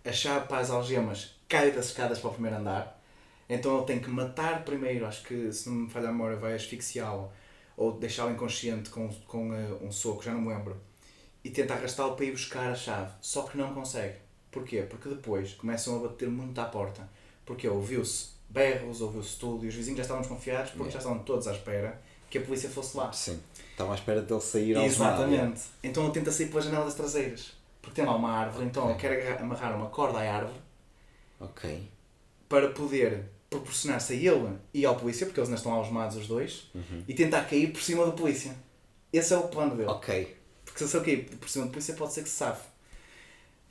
a chave para as algemas cai das escadas para o primeiro andar, então ele tem que matar primeiro, acho que se não me falha a memória vai asfixiá-lo ou deixá-lo inconsciente com um soco, já não me lembro, e tenta arrastá-lo para ir buscar a chave, só que não consegue. Porquê? Porque depois começam a bater muito à porta, porque ouviu-se berros, ouviu-se tudo, e os vizinhos já estavam desconfiados porque já estavam todos à espera que a polícia fosse lá. Sim. Estavam à espera dele sair ao Exatamente. Então ele tenta sair pelas janelas traseiras, porque tem lá uma árvore, então ele quer amarrar uma corda à árvore para poder proporcionar-se a ele e ao polícia, porque eles ainda estão algemados os dois, e tentar cair por cima do polícia. Esse é o plano dele. Porque se ele cair por cima do polícia pode ser que se safe.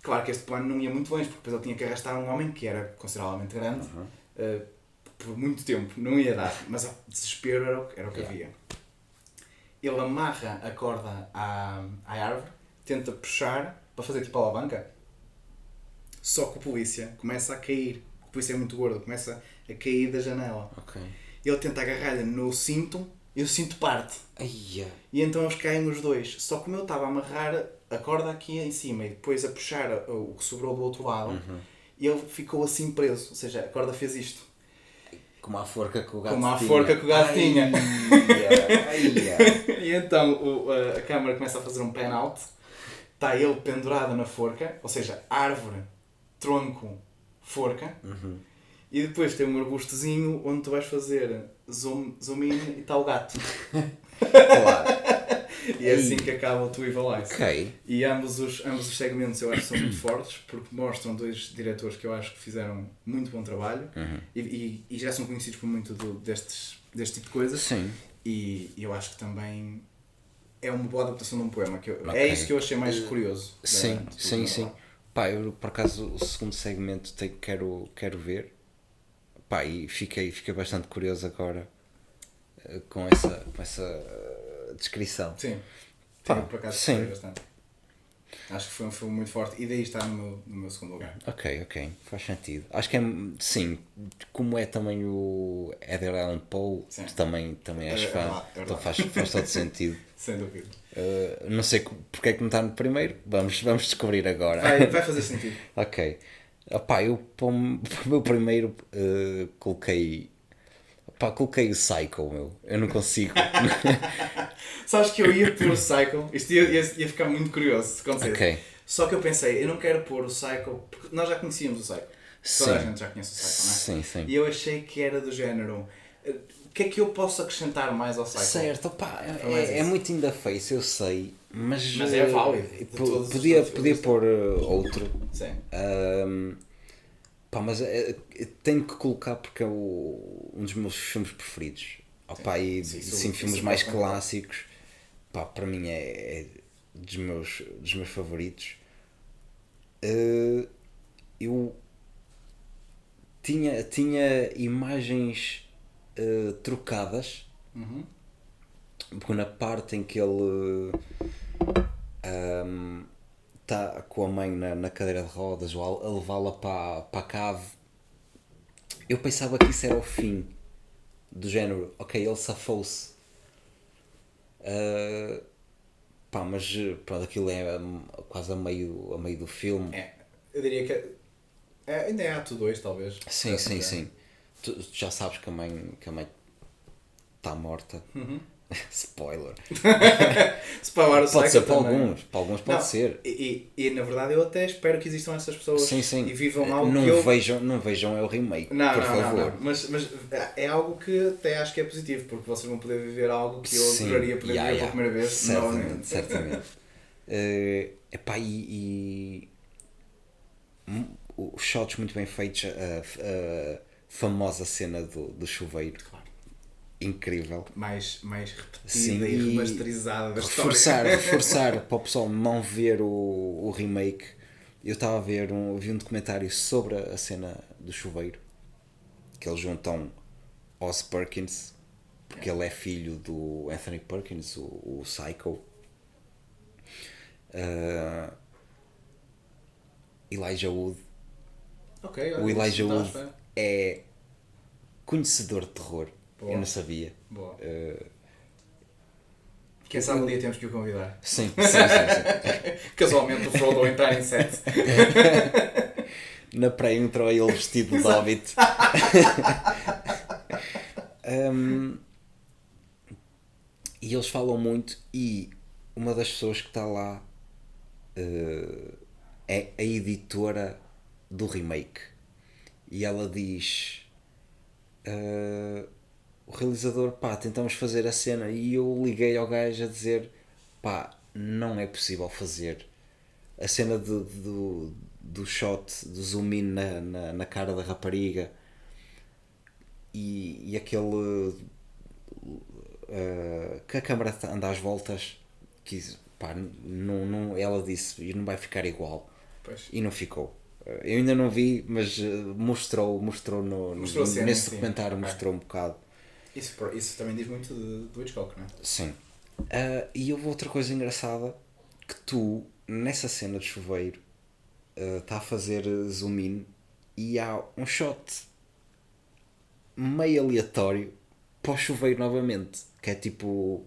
Claro que este plano não ia muito longe, porque depois ele tinha que arrastar um homem que era consideravelmente grande, por muito tempo, não ia dar, mas o desespero era o que havia. Ele amarra a corda à árvore, tenta puxar para fazer tipo a alavanca, só que o polícia começa a cair, o polícia é muito gordo, começa a cair da janela. Ele tenta agarrar-lhe no cinto e o cinto parte. E então eles caem os dois, só que como ele estava a amarrar a corda aqui em cima e depois a puxar o que sobrou do outro lado, ele ficou assim preso, ou seja, a corda fez isto. Como a forca que o gato tinha. E então a câmara começa a fazer um pan-out. Está ele pendurado na forca, ou seja, árvore, tronco, forca. E depois tem um arbustozinho onde tu vais fazer zoom in e está o gato. Claro. E é assim que acaba o To Evil Eyes. E ambos os segmentos eu acho que são muito fortes, porque mostram dois diretores que eu acho que fizeram muito bom trabalho e já são conhecidos por muito deste tipo de coisas. E eu acho que também é uma boa adaptação de um poema. É isso que eu achei mais curioso. Sim. Pá, eu por acaso o segundo segmento quero ver. Pá, e fiquei bastante curioso agora com essa descrição. Sim, por acaso gostei bastante. Acho que foi um filme muito forte e daí está no meu segundo lugar. Ok, faz sentido. Acho que é, sim, como é também o Edgar Allan Poe, também és fã, então faz todo sentido. Sem dúvida. Não sei porque é que não está no primeiro, vamos descobrir agora. Vai fazer sentido. Ok. Opá, eu para o meu primeiro coloquei o Psycho, meu. Eu não consigo. Sabes que eu ia pôr o Psycho, isto ia ficar muito curioso se acontecer. Só que eu pensei, eu não quero pôr o Psycho, porque nós já conhecíamos o Psycho. Toda a gente já conhece o Psycho, não é? Sim. E eu achei que era do género, o que é que eu posso acrescentar mais ao Psycho? Certo, opá, é muito in the face, eu sei, mas é válido. Podia pôr outro. Sim. Pá, mas tenho que colocar porque é um dos meus filmes preferidos. Opá, e sim, filmes mais clássicos. Pá, para mim é dos meus favoritos. Eu tinha imagens trocadas, porque na parte em que ele está com a mãe na cadeira de rodas ou a levá-la para a cave, eu pensava que isso era o fim, do género, ok, ele safou-se. Pá, mas pronto, aquilo é quase a meio do filme. Eu diria que ainda é ato 2 talvez. Sim. Tu já sabes que a mãe está morta. Spoiler. Pode ser para alguns pode ser. E na verdade eu até espero que existam essas pessoas e vivam algo não que eu... vejam é o remake, por Não. favor. Mas é algo que até acho que é positivo, porque vocês vão poder viver algo que eu adoraria poder viver pela primeira vez. Certamente. Epá, os shots muito bem feitos, a famosa cena do chuveiro. Claro. Incrível. Mais repetida e remasterizada da história. Reforçar para o pessoal não ver o remake. Eu estava a vi um documentário sobre a cena do chuveiro, que eles juntam Oz Perkins, porque ele é filho do Anthony Perkins, o Psycho, Elijah Wood Ok, olha, O Elijah não Wood estava à espera. é conhecedor de terror. Boa. Eu não sabia. Boa. Uh, Quem sabe um dia temos que o convidar. sim, sim, sim, sim. Casualmente o Frodo entrar em set. Na praia entrou ele vestido de hobbit. E eles falam muito e uma das pessoas que está lá é a editora do remake. E ela diz o realizador, pá, tentamos fazer a cena e eu liguei ao gajo a dizer, pá, não é possível fazer a cena do shot, do zoom in na cara da rapariga e aquele que a câmara anda às voltas, que pá, ela disse, e não vai ficar igual. Pois. E não ficou. Eu ainda não vi, mas mostrou Mostrou a cena, nesse sim. documentário, mostrou um bocado. Isso também diz muito do Hitchcock, não é? Sim. E houve outra coisa engraçada, que tu, nessa cena de chuveiro, está a fazer zoom in e há um shot meio aleatório para o chuveiro novamente, que é tipo,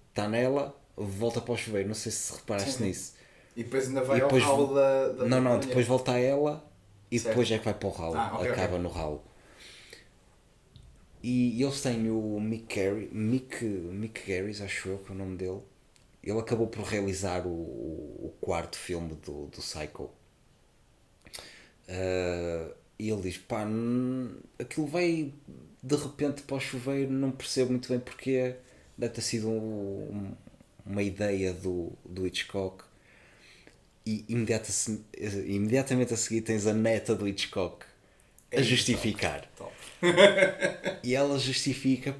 está nela, volta para o chuveiro, não sei se reparaste Sim. nisso. E depois ainda vai E depois- ao ralo da Não, mulher. depois volta a ela e Certo. depois é que vai para o ralo, Ok, acaba ok. no ralo. E eles têm o Mick Garris, acho eu que é o nome dele. Ele acabou por realizar o quarto filme do Psycho. E ele diz, pá, aquilo vai de repente para o chuveiro, não percebo muito bem porquê, deve ter sido uma ideia do Hitchcock. E imediatamente a seguir tens a neta do Hitchcock a justificar. Top. E ela justifica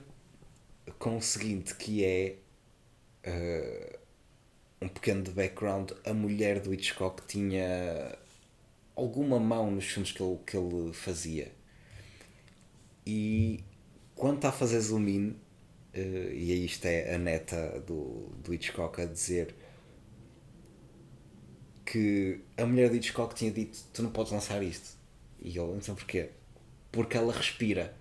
com o seguinte, que é um pequeno de background. A mulher do Hitchcock tinha alguma mão nos filmes que ele fazia. E quando está a fazer zoom in, e aí isto é a neta do Hitchcock a dizer que a mulher do Hitchcock tinha dito, tu não podes lançar isto. E ele, então porquê? Porque ela respira.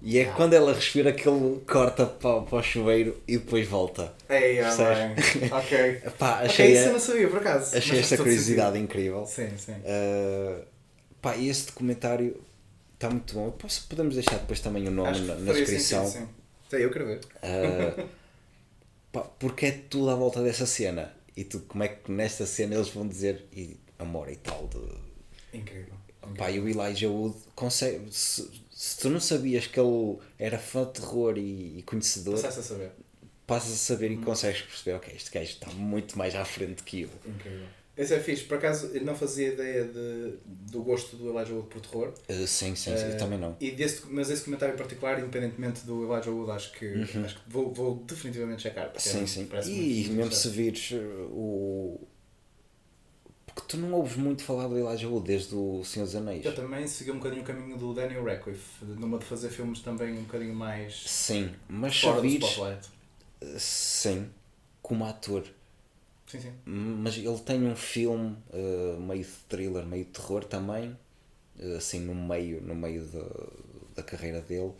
E é quando ela respira que ele corta para o chuveiro e depois volta. Ei, Percebes? bem. Ok. Pá, Ok, achei, isso eu não sabia, por acaso. achei Mas esta faz todo curiosidade sentido. incrível. Sim, sim. Pá, e esse documentário está muito bom. Podemos deixar depois também o nome Acho que na faria descrição. sentido, sim. Sim, eu quero ver. Pá, porque é tudo à volta dessa cena. E tu, como é que nesta cena eles vão dizer amor e tal. Incrível. Pá, e o Elijah Wood consegue. Se tu não sabias que ele era fã de terror e conhecedor, Passaste a saber. passas a saber e consegues perceber, ok, este gajo está muito mais à frente que eu. Incrível. Esse é fixe. Por acaso, eu não fazia ideia do gosto do Elijah Wood por terror. Sim, eu também não. Mas esse comentário em particular, independentemente do Elijah Wood, acho que vou definitivamente checar. Porque Sim. parece E muito mesmo se interessante. vires o. Porque tu não ouves muito falar do Elijah Wood desde o Senhor dos Anéis. Eu também segui um bocadinho o caminho do Daniel Radcliffe, numa de fazer filmes também um bocadinho mais Sim, mas se fora do vires. spotlight. Sim, como ator. Sim, sim. Mas ele tem um filme meio de thriller, meio de terror também, assim no meio da carreira dele,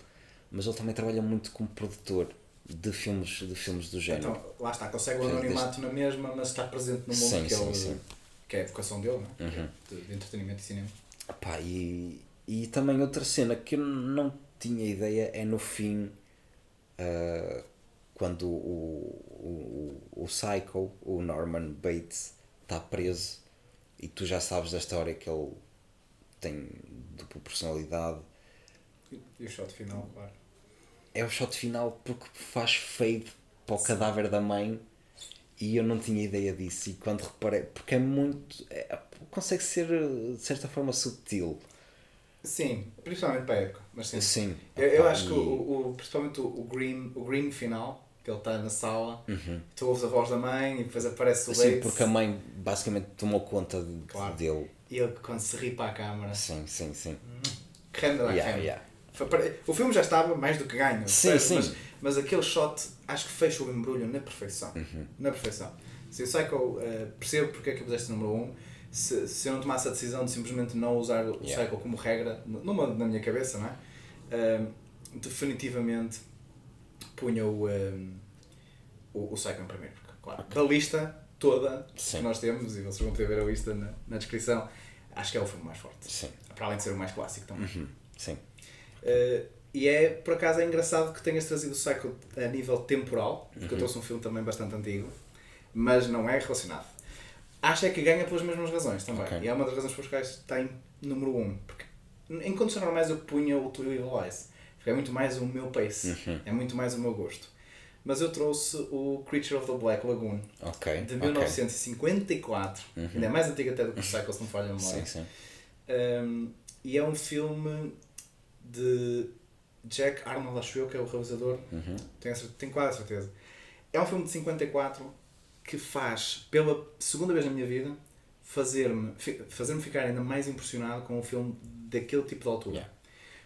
mas ele também trabalha muito como produtor de filmes do género. Então, lá está, consegue o anonimato na mesma, mas está presente no mundo que é a vocação dele, não é? De entretenimento e cinema. Pá, e também outra cena que eu não tinha ideia é no fim, quando o Psycho, o Norman Bates, está preso e tu já sabes da história que ele tem dupla personalidade. E o shot final, claro. É o shot final porque faz fade para o cadáver da mãe e eu não tinha ideia disso. E quando reparei, porque é muito. Consegue ser de certa forma subtil. Sim, principalmente para a época. Mas sim. Sim. Eu acho que principalmente o green final, que ele está na sala, tu ouves a voz da mãe e depois aparece o Bates. Sim, porque a mãe basicamente tomou conta Claro. dele. E ele quando se ri para a câmara. Sim. Creme da creme. Yeah. O filme já estava mais do que ganho. Sim. Mas aquele shot acho que fecha o embrulho na perfeição. Na perfeição. Se o Psycho, percebo porque é que o puseste número 1. se eu não tomasse a decisão de simplesmente não usar o Psycho como regra, na minha cabeça, não é? Definitivamente punha o Psycho em primeiro. Porque, claro, da lista toda que nós temos, e vocês vão poder ver a lista na descrição, acho que é o filme mais forte. Sim. Para além de ser o mais clássico também. Sim. E por acaso é engraçado que tenhas trazido o Psycho a nível temporal, porque eu trouxe um filme também bastante antigo, mas não é relacionado. Acho é que ganha pelas mesmas razões também. Okay. E é uma das razões pelas quais está em número 1. Porque em condições normais eu punha o To Evil Eyes. Porque é muito mais o meu pace. É muito mais o meu gosto. Mas eu trouxe o Creature of the Black Lagoon. De 1954. Ainda é mais antigo até do que o Psycho, se não falha a memória. Sim. E é um filme de Jack Arnold, acho eu, que é o realizador. Tenho quase certeza. É um filme de 54 que faz, pela segunda vez na minha vida, fazer-me ficar ainda mais impressionado com um filme daquele tipo de altura.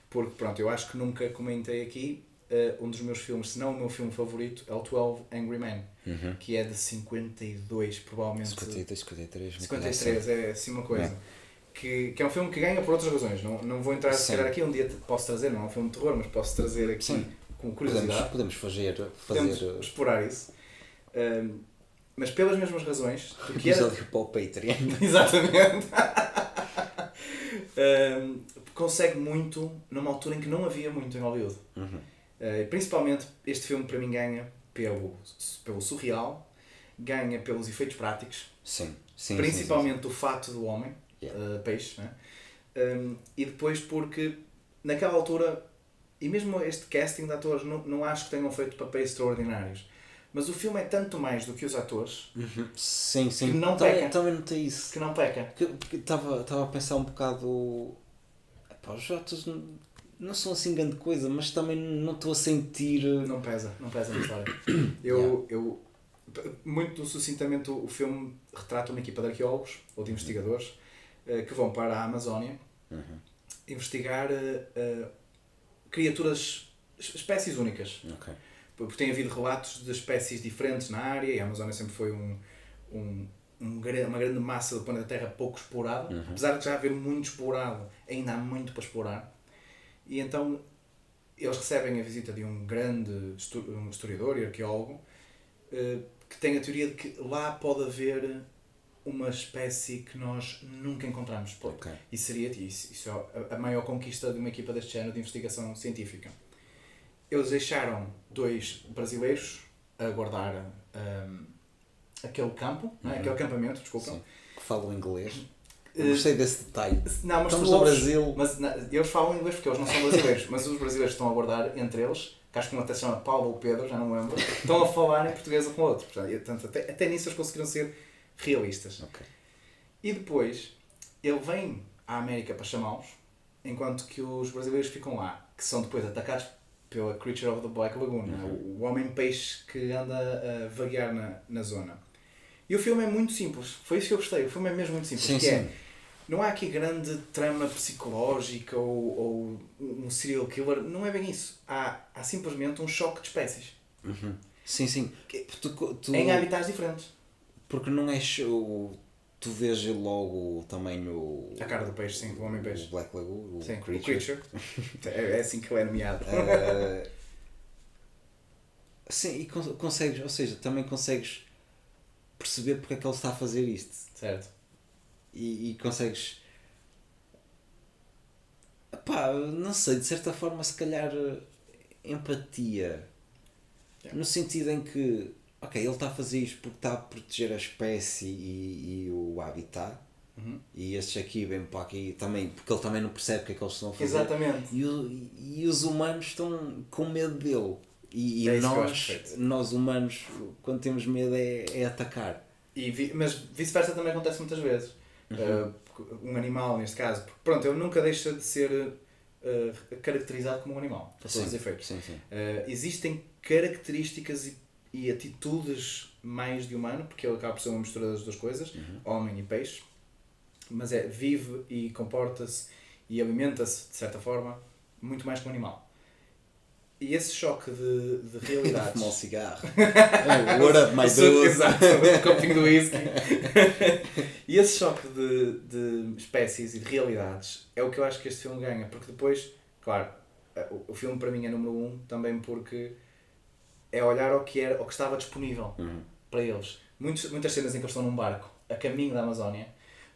Porque, pronto, eu acho que nunca comentei aqui, um dos meus filmes, se não o meu filme favorito, é o 12 Angry Men, que é de 52, provavelmente. 52, 53. 53, é assim uma coisa. Que é um filme que ganha por outras razões. Não vou entrar, se calhar, aqui, um dia posso trazer, não é um filme de terror, mas posso trazer aqui com curiosidade. Podemos Podemos explorar isso. Mas pelas mesmas razões do que era... para o Patreon. Exatamente. Consegue muito numa altura em que não havia muito em Hollywood. Principalmente este filme para mim ganha pelo surreal, ganha pelos efeitos práticos, principalmente o fato do homem, peixe, né? E depois porque naquela altura, e mesmo este casting de atores, não acho que tenham feito papéis extraordinários. Mas o filme é tanto mais do que os atores que não peca. Também notei isso. Que não peca. Estava a pensar um bocado... os atores não são assim grande coisa, mas também não estou a sentir... Não pesa na história. Muito sucintamente o filme retrata uma equipa de arqueólogos ou de investigadores que vão para a Amazónia investigar criaturas, espécies únicas. Porque tem havido relatos de espécies diferentes na área e a Amazónia sempre foi uma grande massa do planeta Terra pouco explorado. Apesar de já haver muito explorado, ainda há muito para explorar. E então eles recebem a visita de um grande historiador e arqueólogo que tem a teoria de que lá pode haver uma espécie que nós nunca encontramos. E seria isso é a maior conquista de uma equipa deste género de investigação científica. Eles deixaram 2 brasileiros a guardar aquele campo, não é? Aquele acampamento, desculpa. Que falam inglês. Eu gostei desse detalhe. Não, mas estamos no Brasil. Mas, eles falam inglês porque eles não são brasileiros, mas os brasileiros estão a guardar entre eles, que acho que um até se chama Paulo ou Pedro, já não me lembro, estão a falar em português um com o outro. Portanto, até nisso eles conseguiram ser realistas. E depois, ele vem à América para chamá-los, enquanto que os brasileiros ficam lá, que são depois atacados pela Creature of the Black Lagoon, o homem-peixe que anda a vaguear na zona. E o filme é muito simples, foi isso que eu gostei, o filme é mesmo muito simples. Não há aqui grande trama psicológica ou um serial killer, não é bem isso. Há simplesmente um choque de espécies. Sim. Em habitats diferentes. Porque não é tu vês logo também a cara do peixe, sim, o homem-peixe. O Black Lagoon, o Creature. É assim que ele é nomeado. Sim, e consegues, ou seja, também consegues perceber porque é que ele está a fazer isto. Certo. E consegues... não sei, de certa forma, se calhar, empatia. No sentido em que, ele está a fazer isto porque está a proteger a espécie e o habitat. E estes aqui vêm para aqui também, porque ele também não percebe o que é que eles estão a fazer. Exatamente. E os humanos estão com medo dele. E nós humanos, quando temos medo, é atacar. Mas vice-versa também acontece muitas vezes. Um animal, neste caso, porque, pronto, ele nunca deixa de ser caracterizado como um animal, para todos os efeitos. Existem características e atitudes mais de humano, porque ele acaba por ser uma mistura das duas coisas, homem e peixe, mas vive e comporta-se e alimenta-se, de certa forma, muito mais que um animal. E esse choque de realidades. Fumar um cigarro. What up, my dude? Exato, um copinho do whisky. E esse choque de espécies e de realidades é o que eu acho que este filme ganha. Porque depois, claro, o filme para mim é número 1 também porque é olhar ao que estava disponível para eles. Muitas cenas em que eles estão num barco a caminho da Amazónia,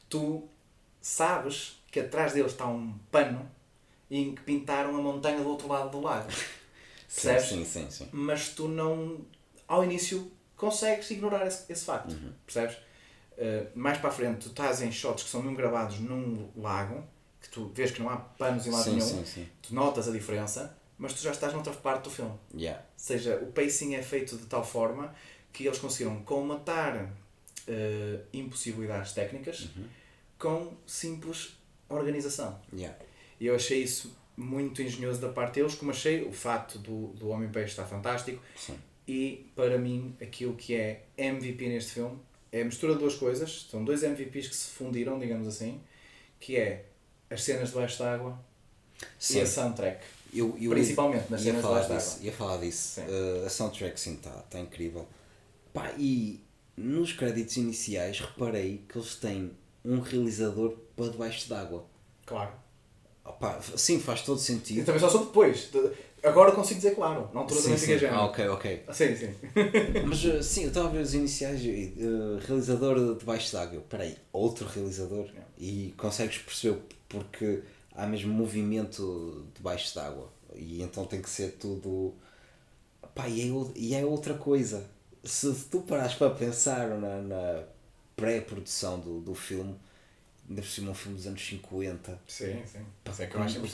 tu sabes que atrás deles está um pano em que pintaram a montanha do outro lado do lago. Percebes? Sim. Mas tu não, ao início, consegues ignorar esse facto. Percebes? Mais para a frente, tu estás em shots que são mesmo gravados num lago, que tu vês que não há panos em lado nenhum, tu notas a diferença, mas tu já estás noutra parte do filme. Yeah. Ou seja, o pacing é feito de tal forma que eles conseguiram colmatar impossibilidades técnicas com simples organização. Yeah. E eu achei isso muito engenhoso da parte deles, como achei o facto do Homem-Peixe estar fantástico. Sim. E para mim, aquilo que é MVP neste filme é a mistura de duas coisas. São dois MVPs que se fundiram, digamos assim, que é as cenas debaixo d'água e a soundtrack. Principalmente nas cenas debaixo d'água. Ia falar disso. A soundtrack sim está incrível. Pá, e nos créditos iniciais reparei que eles têm um realizador para debaixo d'água. Claro. Opa, sim, faz todo sentido. E também só depois. Agora consigo dizer claro. Na altura também fiquei género. Ok. Sim. Mas sim, eu estava a ver os iniciais, realizador de debaixo d'água. Espera aí, outro realizador. Yeah. E consegues perceber porque há mesmo movimento debaixo d'água. E então tem que ser tudo... Pá, e é outra coisa. Se tu parares para pensar na pré-produção do filme, ainda por cima um filme dos anos 50. Sim. Pá,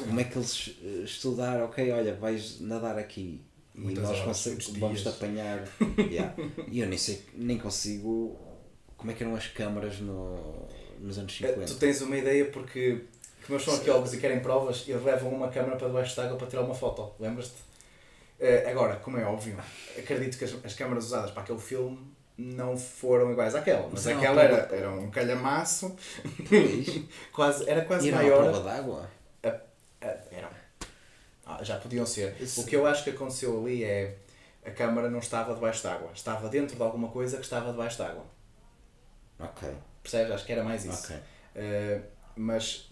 como é que eles estudaram? Ok, olha, vais nadar aqui Muitas e nós horas, vamos-te apanhar. Yeah. E eu nem consigo... Como é que eram as câmaras nos anos 50? Tu tens uma ideia porque, como eles são arqueólogos e querem provas, eles levam uma câmara para debaixo d'água para tirar uma foto. Lembras-te? Agora, como é óbvio, acredito que as câmaras usadas para aquele filme não foram iguais àquela, mas aquela era um calhamaço, era quase maior. Era uma prova d'água? Eram. Já podiam ser. O que eu acho que aconteceu ali é a câmara não estava debaixo d'água, estava dentro de alguma coisa que estava debaixo d'água. Ok. Percebes? Acho que era mais isso. Okay. Mas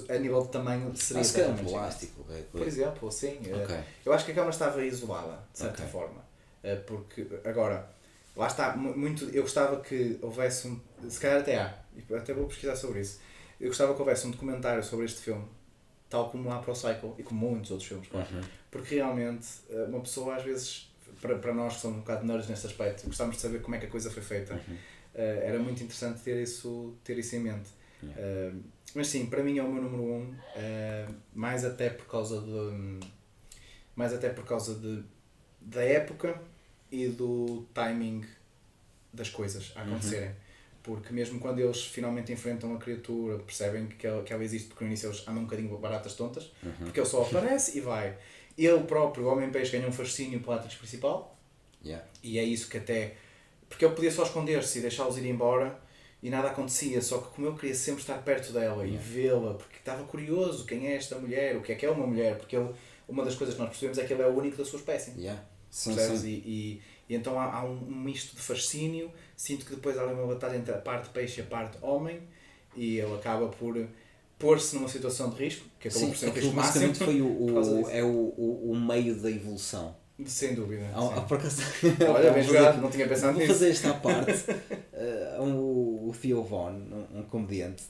a nível de tamanho seria exatamente plástico. Por exemplo, sim. Okay. Eu acho que a câmara estava isolada, de certa forma. Porque, agora, lá está, eu gostava que houvesse se calhar até vou pesquisar sobre isso, eu gostava que houvesse um documentário sobre este filme, tal como há para o Cycle, e como muitos outros filmes, claro. Porque realmente, uma pessoa às vezes, para nós que somos um bocado nerds nesse aspecto, gostávamos de saber como é que a coisa foi feita. Era muito interessante ter isso em mente. Mas sim, para mim é o meu número 1, mais até por causa da época e do timing das coisas a acontecerem. Porque mesmo quando eles finalmente enfrentam a criatura, percebem que ela existe, porque no início eles andam um bocadinho baratas tontas, porque ele só aparece e vai. Ele próprio, o Homem-Peixe, ganha um fascínio pela atriz principal, e é isso que até... Porque ele podia só esconder-se e deixá-los ir embora e nada acontecia, só que como eu queria sempre estar perto dela e vê-la, porque estava curioso quem é esta mulher, o que é uma mulher, porque uma das coisas que nós percebemos é que ele é o único da sua espécie. Sim. E então há um misto de fascínio, sinto que depois há ali uma batalha entre a parte peixe e a parte homem, e ele acaba por pôr-se numa situação de risco, que acabou por ser um risco máximo. Foi o meio da evolução. Sem dúvida. Por acaso, olha, bem jogado, não tinha pensado nisso. Vou fazer esta parte. O Theo Von, um comediante,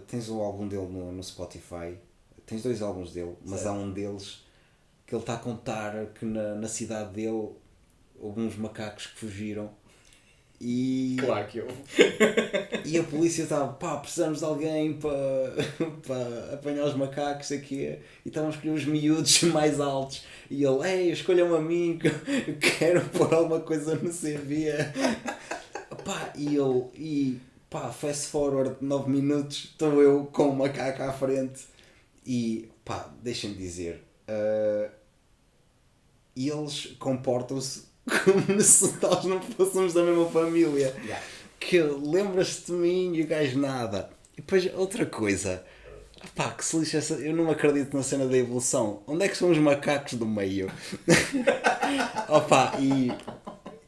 tens um álbum dele no Spotify. Tens 2 álbuns dele, mas há um deles que ele está a contar que na cidade dele houve uns macacos que fugiram. E, claro que eu. E a polícia estava, precisamos de alguém para apanhar os macacos aqui. E estavam a escolher os miúdos mais altos. E ele, escolham a mim que eu quero pôr alguma coisa no CV. Fast forward 9 minutos, estou eu com o macaco à frente. E deixem-me dizer, eles comportam-se como se nós não fôssemos da mesma família. Que lembras-te de mim e o gajo nada. E depois outra coisa, Pá, que se lixa essa... Eu não acredito na cena da evolução. Onde é que são os macacos do meio? Opa, e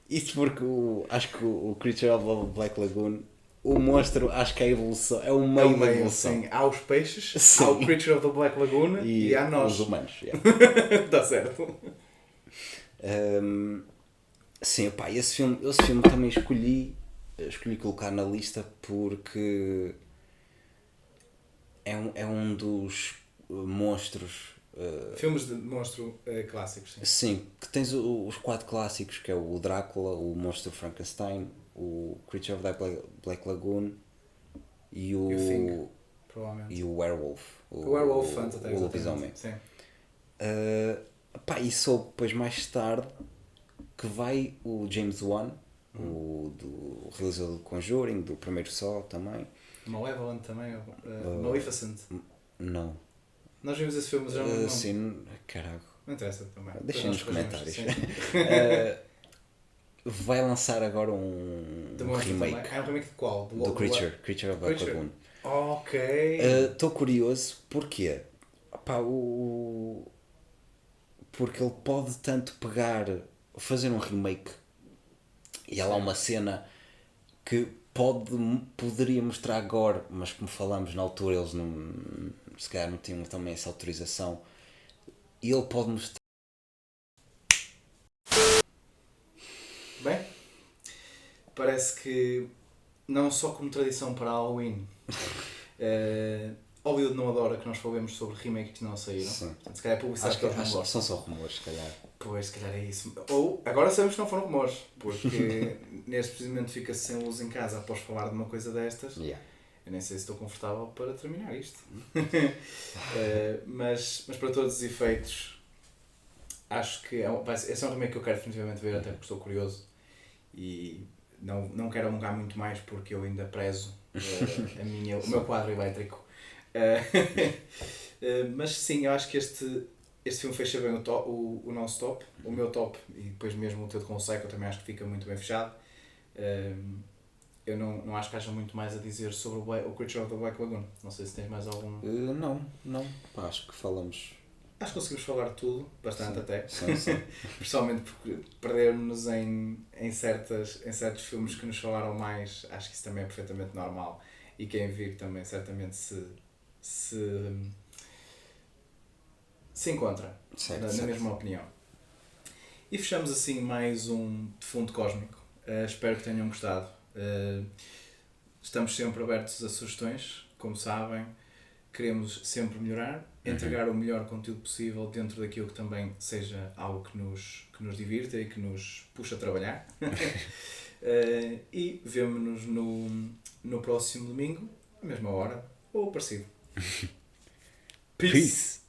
isso porque acho que o Creature of the Black Lagoon, o monstro, acho que é a evolução, é o meio da evolução. Sim. Há os peixes, Sim. há o Creature of the Black Lagoon e há nós. Os humanos. Está certo. Sim, pá, esse filme também escolhi colocar na lista porque é um dos monstros. Filmes de monstro clássicos, sim. Sim, que tens os 4 clássicos, que é o Drácula, o Monstro Frankenstein, o Creature of the Black Lagoon e o Thing, provavelmente. e o Werewolf. O Werewolf antes até. O lobisomem. Sim. Pá, e soube depois mais tarde que vai o James Wan, o realizador do Conjuring, do primeiro Saw também. Malevolent também, Maleficent. Não. Nós vimos esse filme, mas já não. Sim, caraca. Não interessa também. Deixem nos comentários. Sim. Vai lançar agora um remake. É um remake de qual? Do Creature of Black Lagoon. Ok. Estou curioso porque porque ele pode tanto fazer um remake e há lá uma cena que poderia mostrar gore, mas como falamos na altura eles não, se calhar não tinham também essa autorização, e ele pode mostrar. Bem, parece que não só como tradição para Halloween, Hollywood não adora que nós falemos sobre remakes que não saíram. Portanto, se calhar é publicidade que eles não gostam. São só rumores, se calhar. Pois, se calhar é isso. Ou, agora sabemos que não foram rumores, porque neste precisamente fica-se sem luz em casa após falar de uma coisa destas. Yeah. Eu nem sei se estou confortável para terminar isto. Mas para todos os efeitos, acho que esse é um remake que eu quero definitivamente ver, até porque estou curioso. E não quero alongar muito mais porque eu ainda prezo o meu quadro elétrico. Mas sim, eu acho que este filme fecha bem o nosso top, o meu top, e depois mesmo o teu com o Psycho também acho que fica muito bem fechado. Eu não acho que haja muito mais a dizer sobre o Creature of the Black Lagoon. Não sei se tens mais algum... Não. Pá, acho que falamos... Acho que conseguimos falar tudo, bastante até. Sim. Principalmente porque perdermos em certos filmes que nos falaram mais, acho que isso também é perfeitamente normal. E quem vir também certamente se encontra na mesma opinião. E fechamos assim mais um Defunto Cósmico. Espero que tenham gostado. Estamos sempre abertos a sugestões, como sabem. Queremos sempre melhorar, entregar o melhor conteúdo possível dentro daquilo que também seja algo que nos divirta e que nos puxa a trabalhar. E vemo-nos no próximo domingo, à mesma hora, ou parecido. Peace!